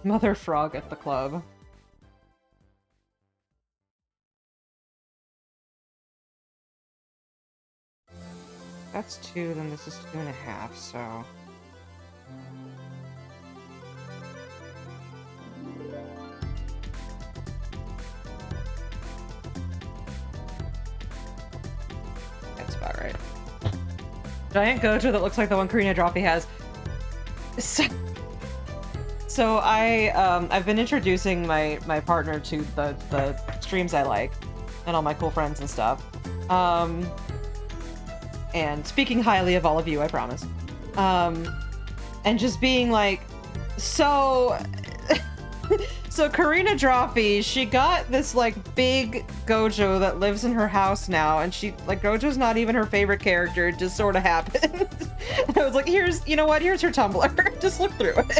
[SPEAKER 1] Mother frog at the club. That's 2, then this is 2.5, so... That's about right. Giant Gojo that looks like the one Karina Droppy has. So I've been introducing my partner to the streams I like, and all my cool friends and stuff. And speaking highly of all of you, I promise. And just being like, so Karina Droppy, she got this like big Gojo that lives in her house now, and she like Gojo's not even her favorite character, it just sort of happened. And I was like, here's, you know what, here's her Tumblr. Just look through it.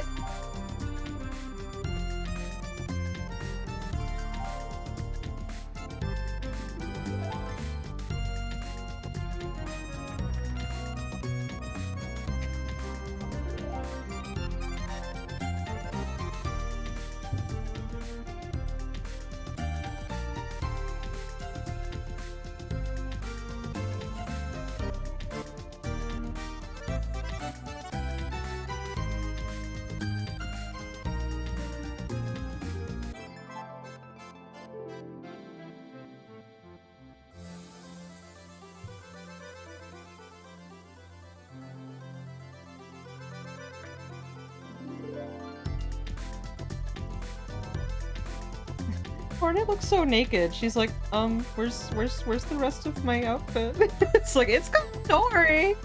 [SPEAKER 1] Hornet looks so naked. She's like, where's the rest of my outfit? It's like, it's gone, don't worry.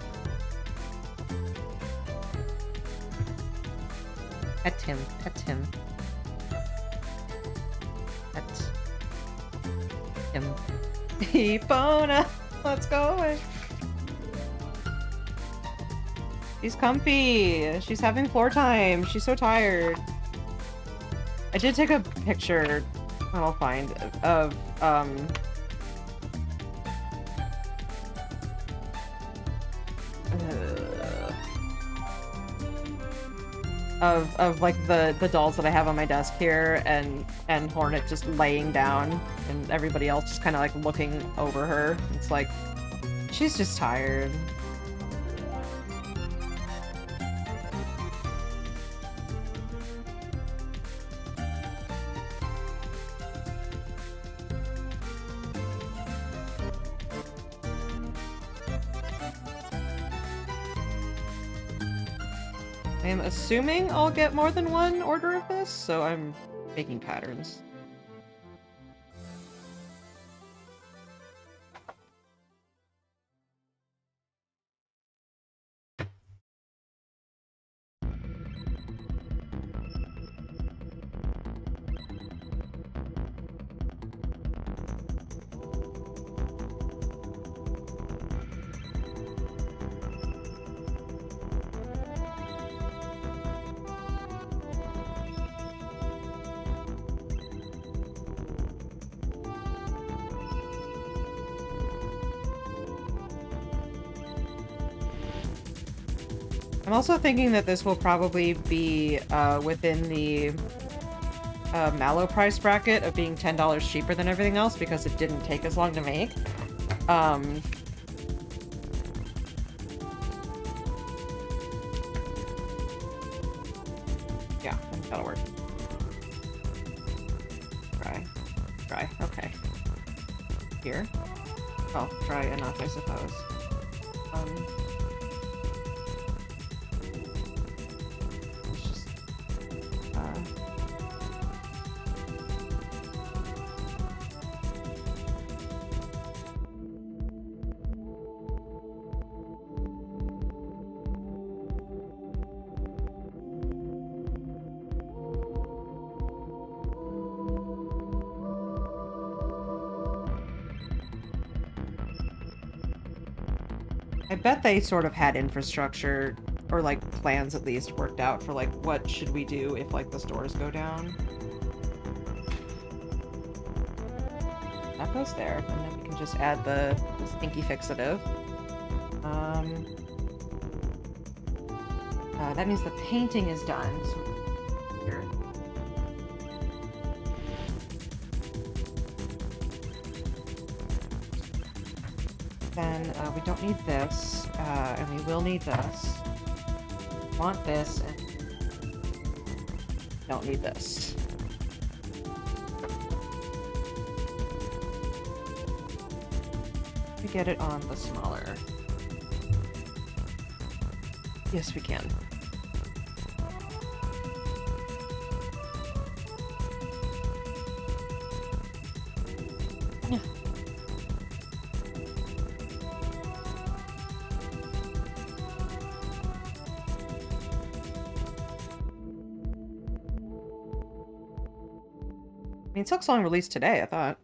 [SPEAKER 1] Pet him, pet him. Pet him. Epona, let's go. She's comfy. She's having floor time. She's so tired. I did take a picture, I'll find, of like the dolls that I have on my desk here, and Hornet just laying down, and everybody else just kind of like looking over her. It's like, she's just tired. I am assuming I'll get more than one order of this, so I'm making patterns. I'm also thinking that this will probably be within the Mallow price bracket of being $10 cheaper than everything else because it didn't take as long to make. Yeah, that'll work. Try. Okay. here. Well, try enough, I suppose. Let's just, I bet they sort of had infrastructure, or like plans at least, worked out for like what should we do if like the stores go down. That goes there, and then we can just add the stinky fixative. That means the painting is done. So here. Then we don't need this, and we will need this. Want this, and don't need this. We get it on the smaller. Yes, we can. Yeah. I mean, Silksong released today, I thought.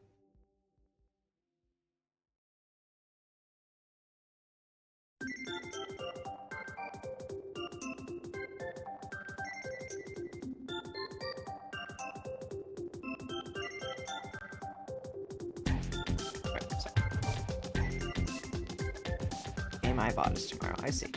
[SPEAKER 1] Game I bought is tomorrow, I see.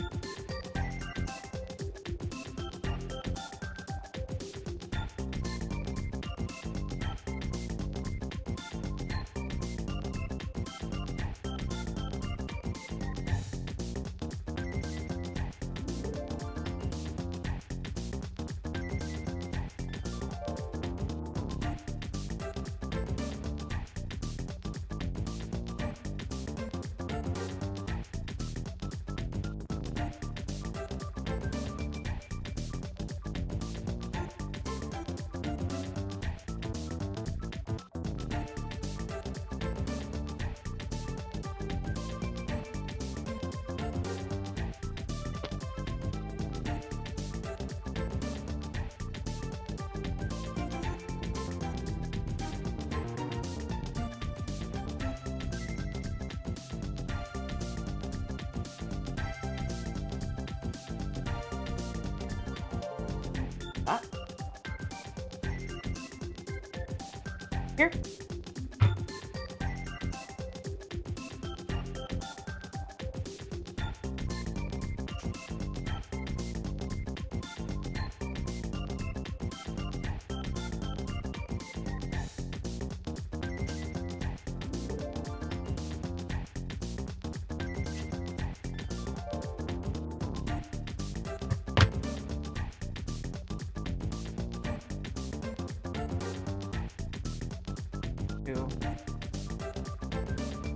[SPEAKER 1] Here.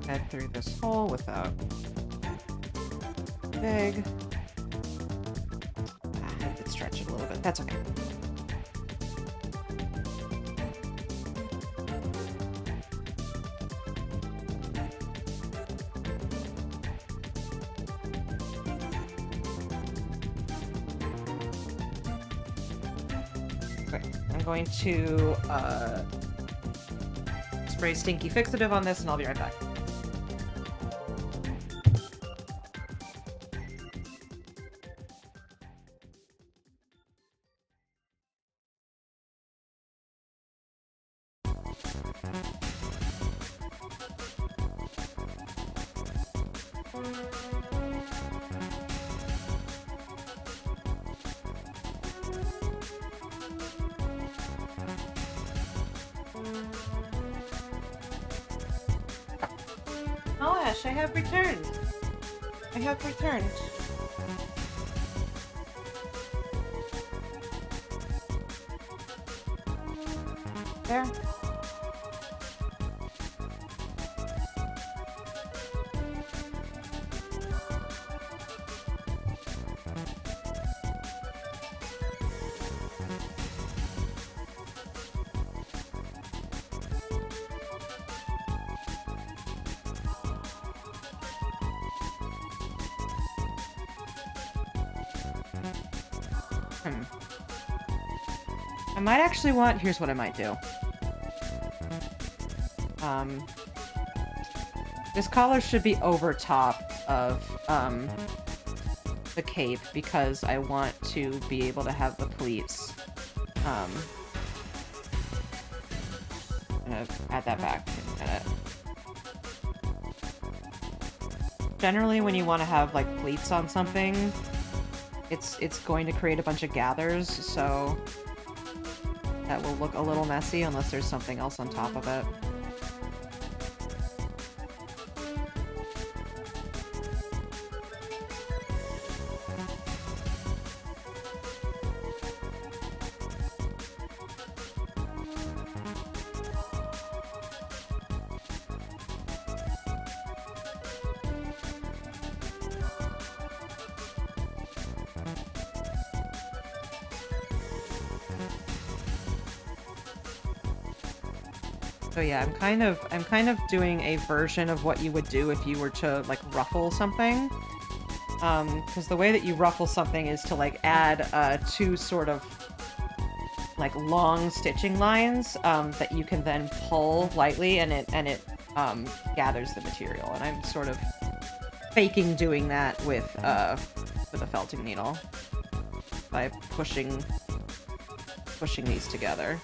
[SPEAKER 1] Head through this hole without big. I could stretch it a little bit. That's okay. Okay, I'm going to spray stinky fixative on this, and I'll be right back. I have returned. I have returned. There. I might actually want... Here's what I might do. This collar should be over top of, the cape, because I want to be able to have the pleats. I'm gonna add that back in a minute. Generally, when you want to have, like, pleats on something, it's going to create a bunch of gathers, so that will look a little messy unless there's something else on top of it. So yeah, I'm kind of doing a version of what you would do if you were to, like, ruffle something. Because the way that you ruffle something is to, like, add two sort of, like, long stitching lines that you can then pull lightly, and it gathers the material. And I'm sort of faking doing that with a felting needle by pushing these together.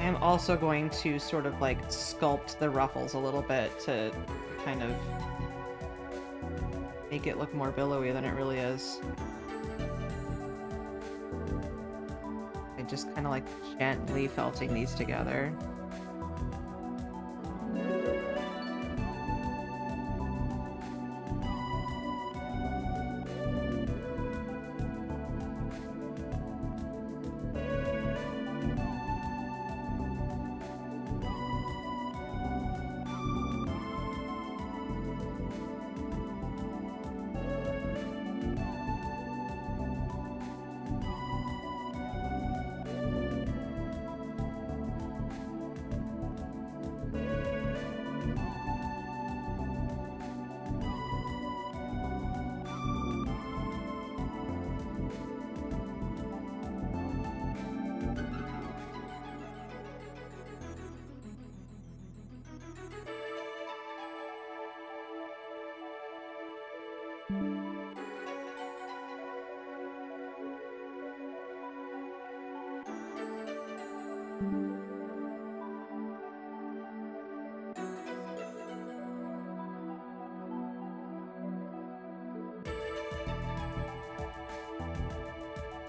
[SPEAKER 1] I'm also going to sort of, like, sculpt the ruffles a little bit to kind of make it look more billowy than it really is. I just kind of, like, gently felting these together.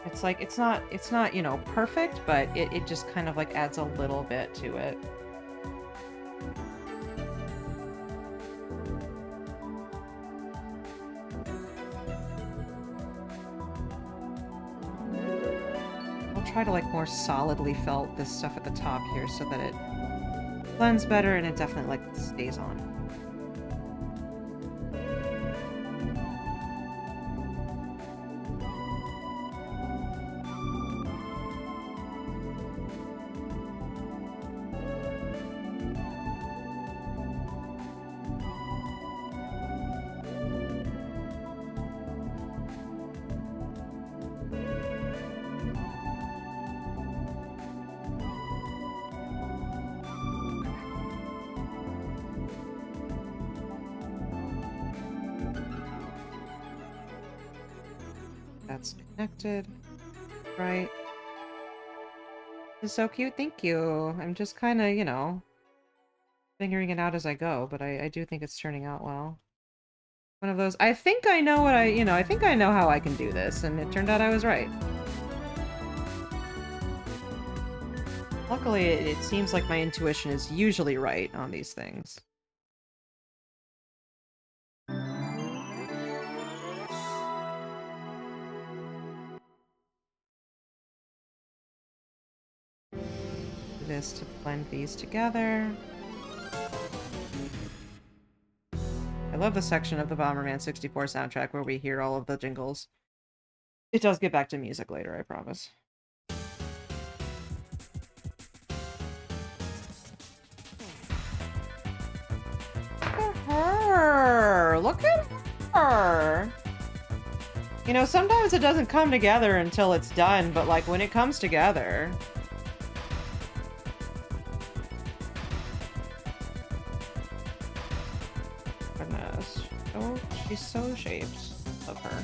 [SPEAKER 1] It's like, it's not, you know, perfect, but it just kind of, like, adds a little bit to it. I'll try to, like, more solidly felt this stuff at the top here so that it blends better and it definitely, like, stays on. That's connected, right? This is so cute, thank you. I'm just kind of, you know, figuring it out as I go, but I do think it's turning out well. One of those, I think I know what I think I know how I can do this, and it turned out I was right. Luckily, it seems like my intuition is usually right on these things. this to blend these together. I love the section of the Bomberman 64 soundtrack where we hear all of the jingles. It does get back to music later, I promise. Look at her! Look at her! You know, sometimes it doesn't come together until it's done, but like when it comes together... Goodness. Oh, she's so shaped. Love her.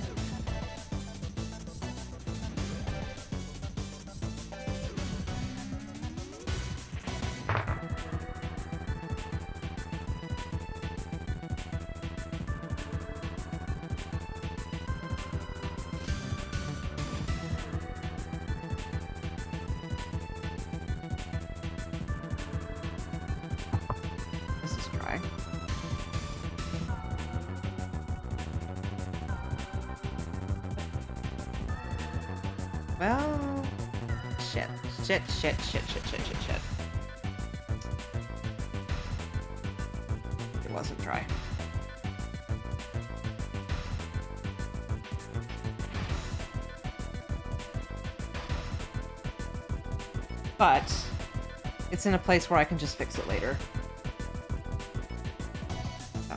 [SPEAKER 1] Well, shit. It wasn't dry. But it's in a place where I can just fix it later. So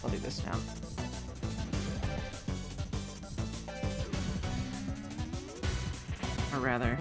[SPEAKER 1] I'll do this now. Or rather...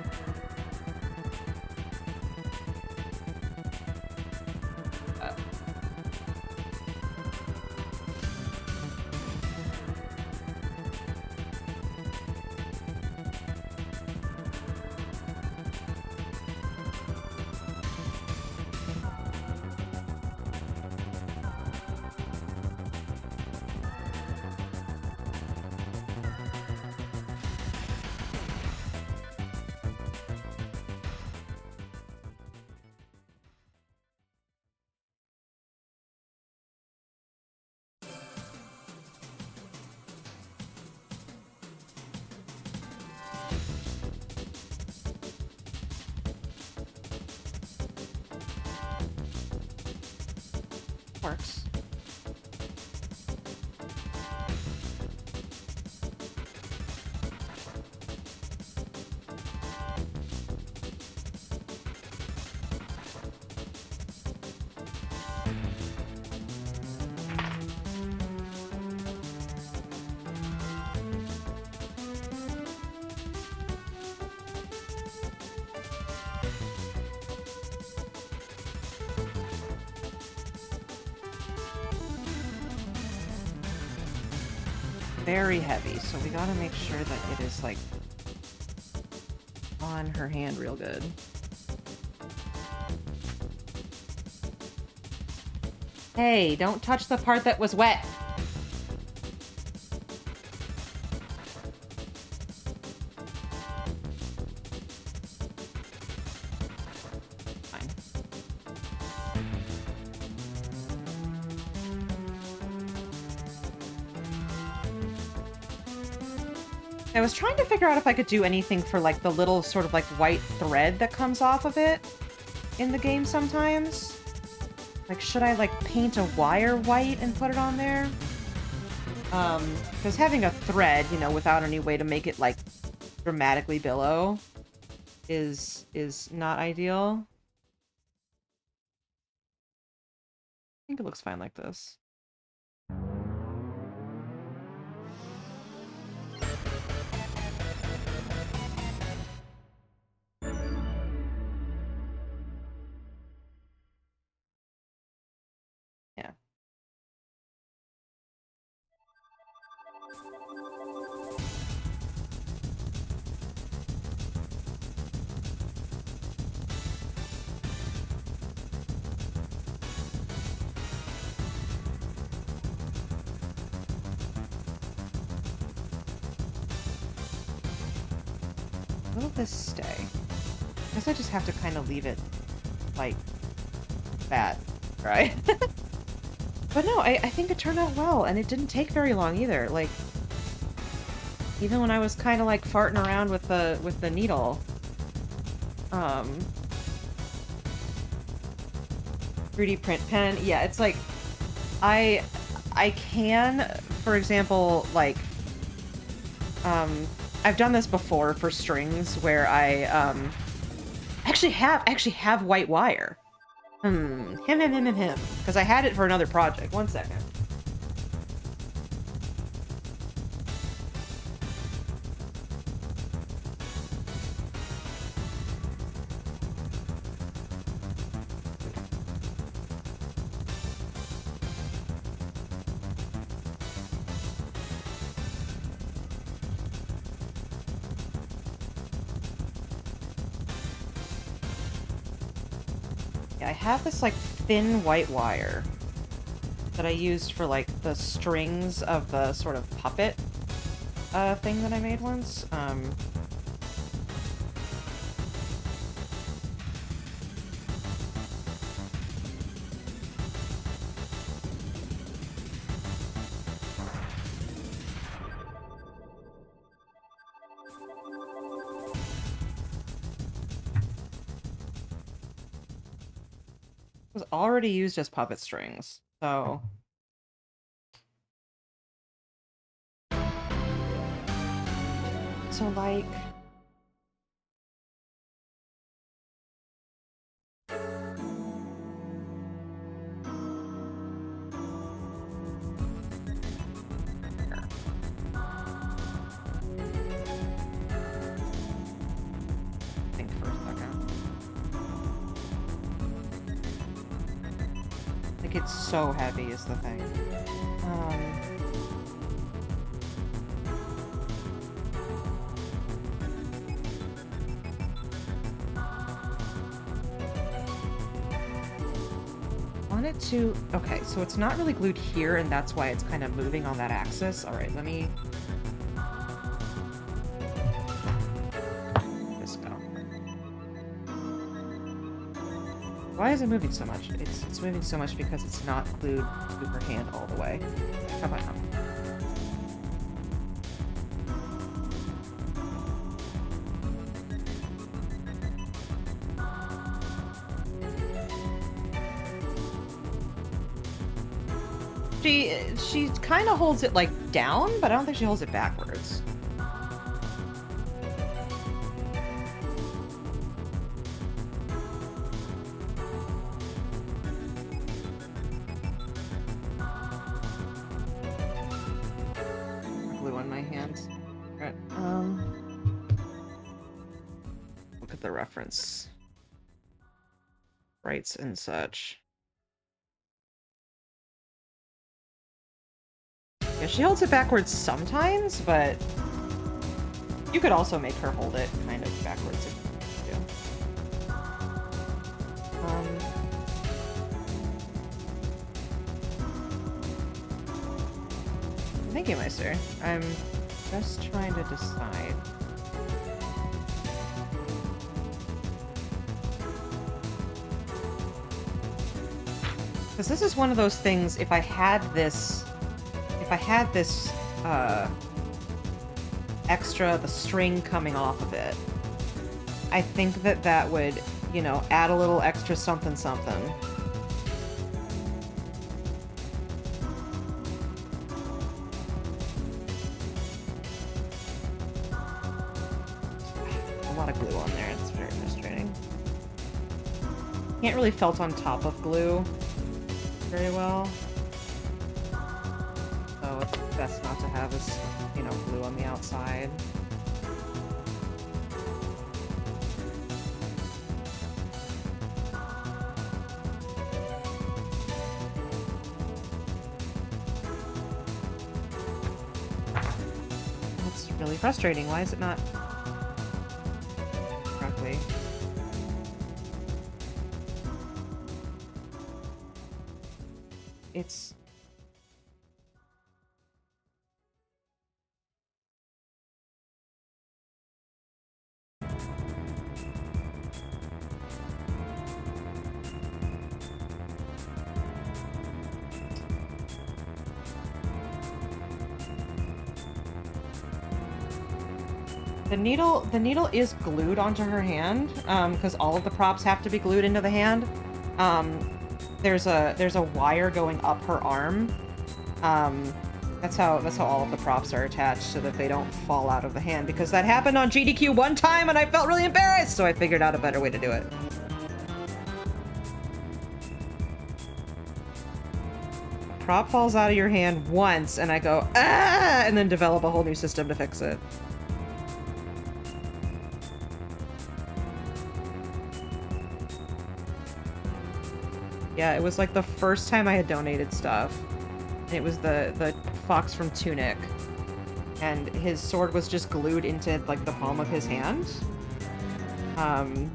[SPEAKER 1] works. Very heavy, so we gotta make sure that it is, like, on her hand real good. Hey, don't touch the part that was wet! Fine. I was trying to figure out if I could do anything for, like, the little sort of, like, white thread that comes off of it in the game sometimes. Like, should I, like, paint a wire white and put it on there? Because having a thread, you know, without any way to make it, like, dramatically billow is not ideal. I think it looks fine like this. Yeah. Will this stay? I guess I just have to kind of leave it like that, right? But no, I think it turned out well, and it didn't take very long either. Like, even when I was kind of like farting around with the needle, 3D print pen. Yeah, it's like I can, for example, like I've done this before for strings where I actually have white wire. Him. Because I had it for another project. 1 second. I have this like thin white wire that I used for like the strings of the sort of puppet thing that I made once. Was already used as puppet strings, so like think for a second. Like it's so heavy is the thing. Wanted to... Okay, so it's not really glued here, and that's why it's kind of moving on that axis. All right, let me... Just go. Why is it moving so much? It's moving so much because it's not glued to her hand all the way. How about now? She kind of holds it, like, down, but I don't think she holds it backwards. Glue on my hands. Alright, look at the reference. Rights and such. Yeah, she holds it backwards sometimes, but you could also make her hold it kind of backwards if you want to. Thank you, Meister. I'm just trying to decide. Because this is one of those things, if I had this extra, the string coming off of it, I think that would, you know, add a little extra something something. A lot of glue on there, it's very frustrating. Can't really felt on top of glue very well. So it's best not to have this, you know, glue on the outside. That's really frustrating. Why is it not correctly? It's... The needle is glued onto her hand, because all of the props have to be glued into the hand. There's a wire going up her arm. That's how all of the props are attached, so that they don't fall out of the hand, because that happened on GDQ one time and I felt really embarrassed, so I figured out a better way to do it. A prop falls out of your hand once and I go, ah, and then develop a whole new system to fix it. Yeah, it was like the first time I had donated stuff. And it was the fox from Tunic. And his sword was just glued into, like, the palm of his hand. And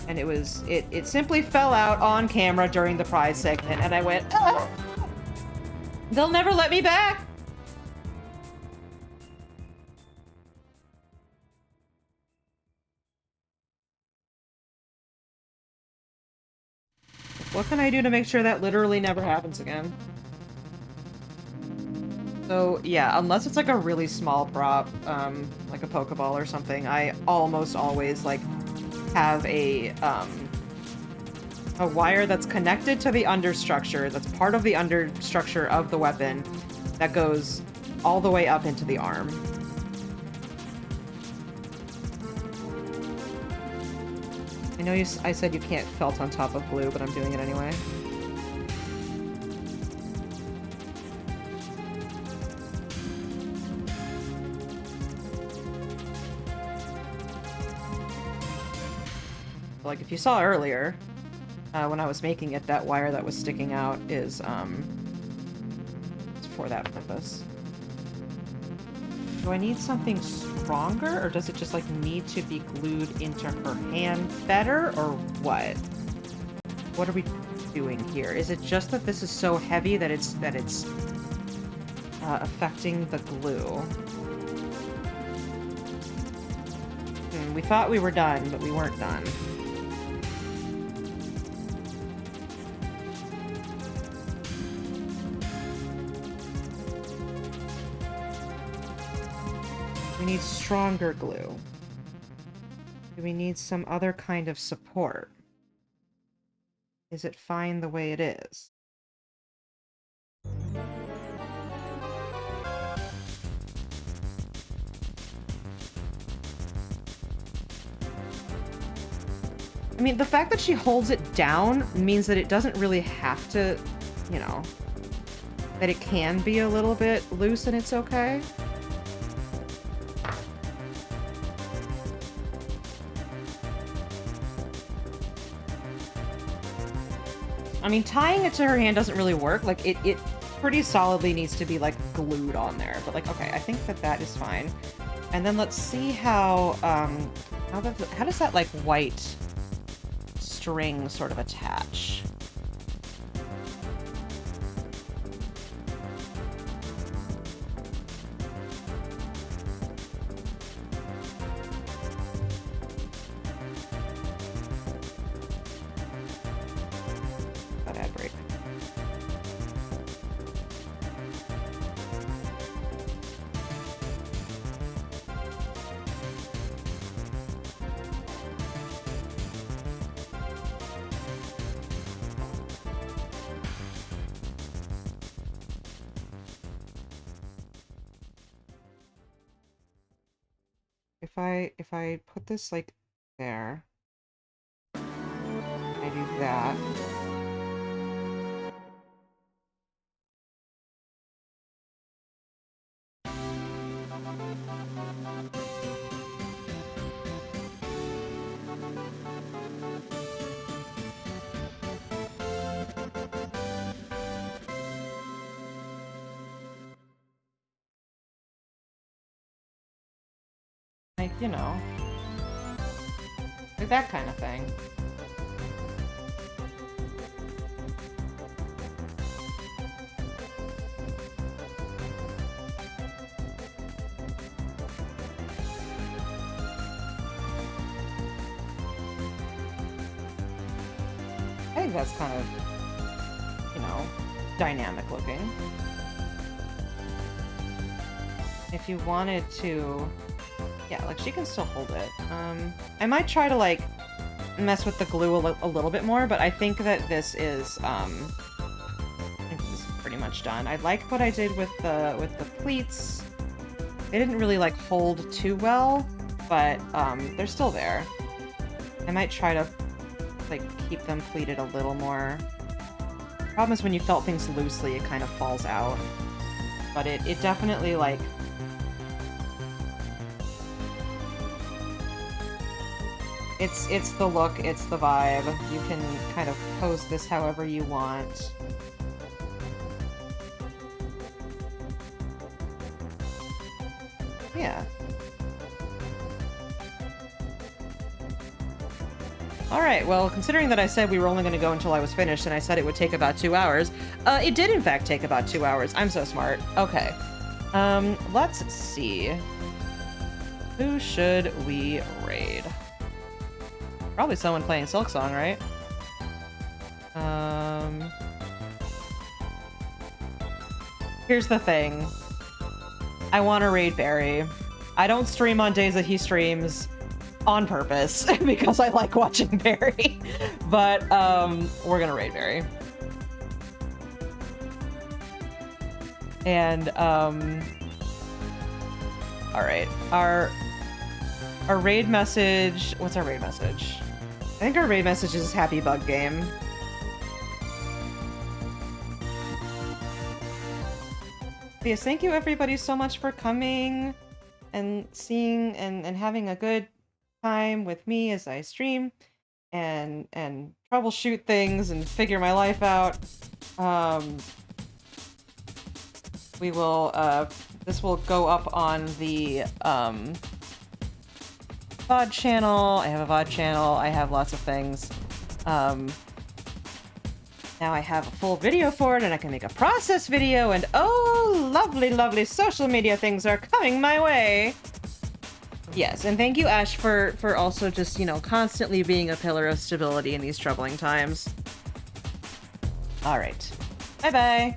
[SPEAKER 1] it simply fell out on camera during the prize segment, and I went, ah! They'll never let me back! What can I do to make sure that literally never happens again? So, yeah, unless it's like a really small prop, like a Pokeball or something, I almost always, like, have a wire that's connected to the understructure, that's part of the understructure of the weapon, that goes all the way up into the arm. I know I said you can't felt on top of glue, but I'm doing it anyway. Like, if you saw earlier, when I was making it, that wire that was sticking out is, it's for that purpose. Do I need something stronger, or does it just, like, need to be glued into her hand better, or what? What are we doing here? Is it just that this is so heavy that it's affecting the glue? We thought we were done, but we weren't done. We need stronger glue. Do we need some other kind of support? Is it fine the way it is? I mean, the fact that she holds it down means that it doesn't really have to, you know, that it can be a little bit loose and it's okay. I mean, tying it to her hand doesn't really work. Like, it pretty solidly needs to be, like, glued on there. But, like, okay, I think that is fine. And then let's see how does that, like, white string sort of attach? If I put this, like, there, I do that. Like, you know, like that kind of thing. I think that's kind of, you know, dynamic looking. If you wanted to Yeah, like, she can still hold it. I might try to, like, mess with the glue a little bit more, but I think that this is, I think this is pretty much done. I like what I did with the pleats. They didn't really, like, hold too well, but, they're still there. I might try to, like, keep them pleated a little more. Problem is when you felt things loosely, it kind of falls out. But it definitely, like... It's the look, it's the vibe. You can kind of pose this however you want. Yeah. Alright, well, considering that I said we were only going to go until I was finished, and I said it would take about 2 hours, it did in fact take about 2 hours. I'm so smart. Okay. Let's see. Who should we raid? Probably someone playing Silksong, right? Here's the thing. I want to raid Barry. I don't stream on days that he streams on purpose because I like watching Barry. But, we're gonna raid Barry. And, alright. Our raid message... What's our raid message? I think our raid message is Happy Bug Game. Yes, thank you everybody so much for coming and seeing and having a good time with me as I stream and troubleshoot things and figure my life out. We will, this will go up on the, VOD channel. I have a VOD channel. I have lots of things. Now I have a full video for it, and I can make a process video, and oh, lovely, lovely social media things are coming my way! Yes, and thank you, Ash, for also just, you know, constantly being a pillar of stability in these troubling times. Alright. Bye-bye!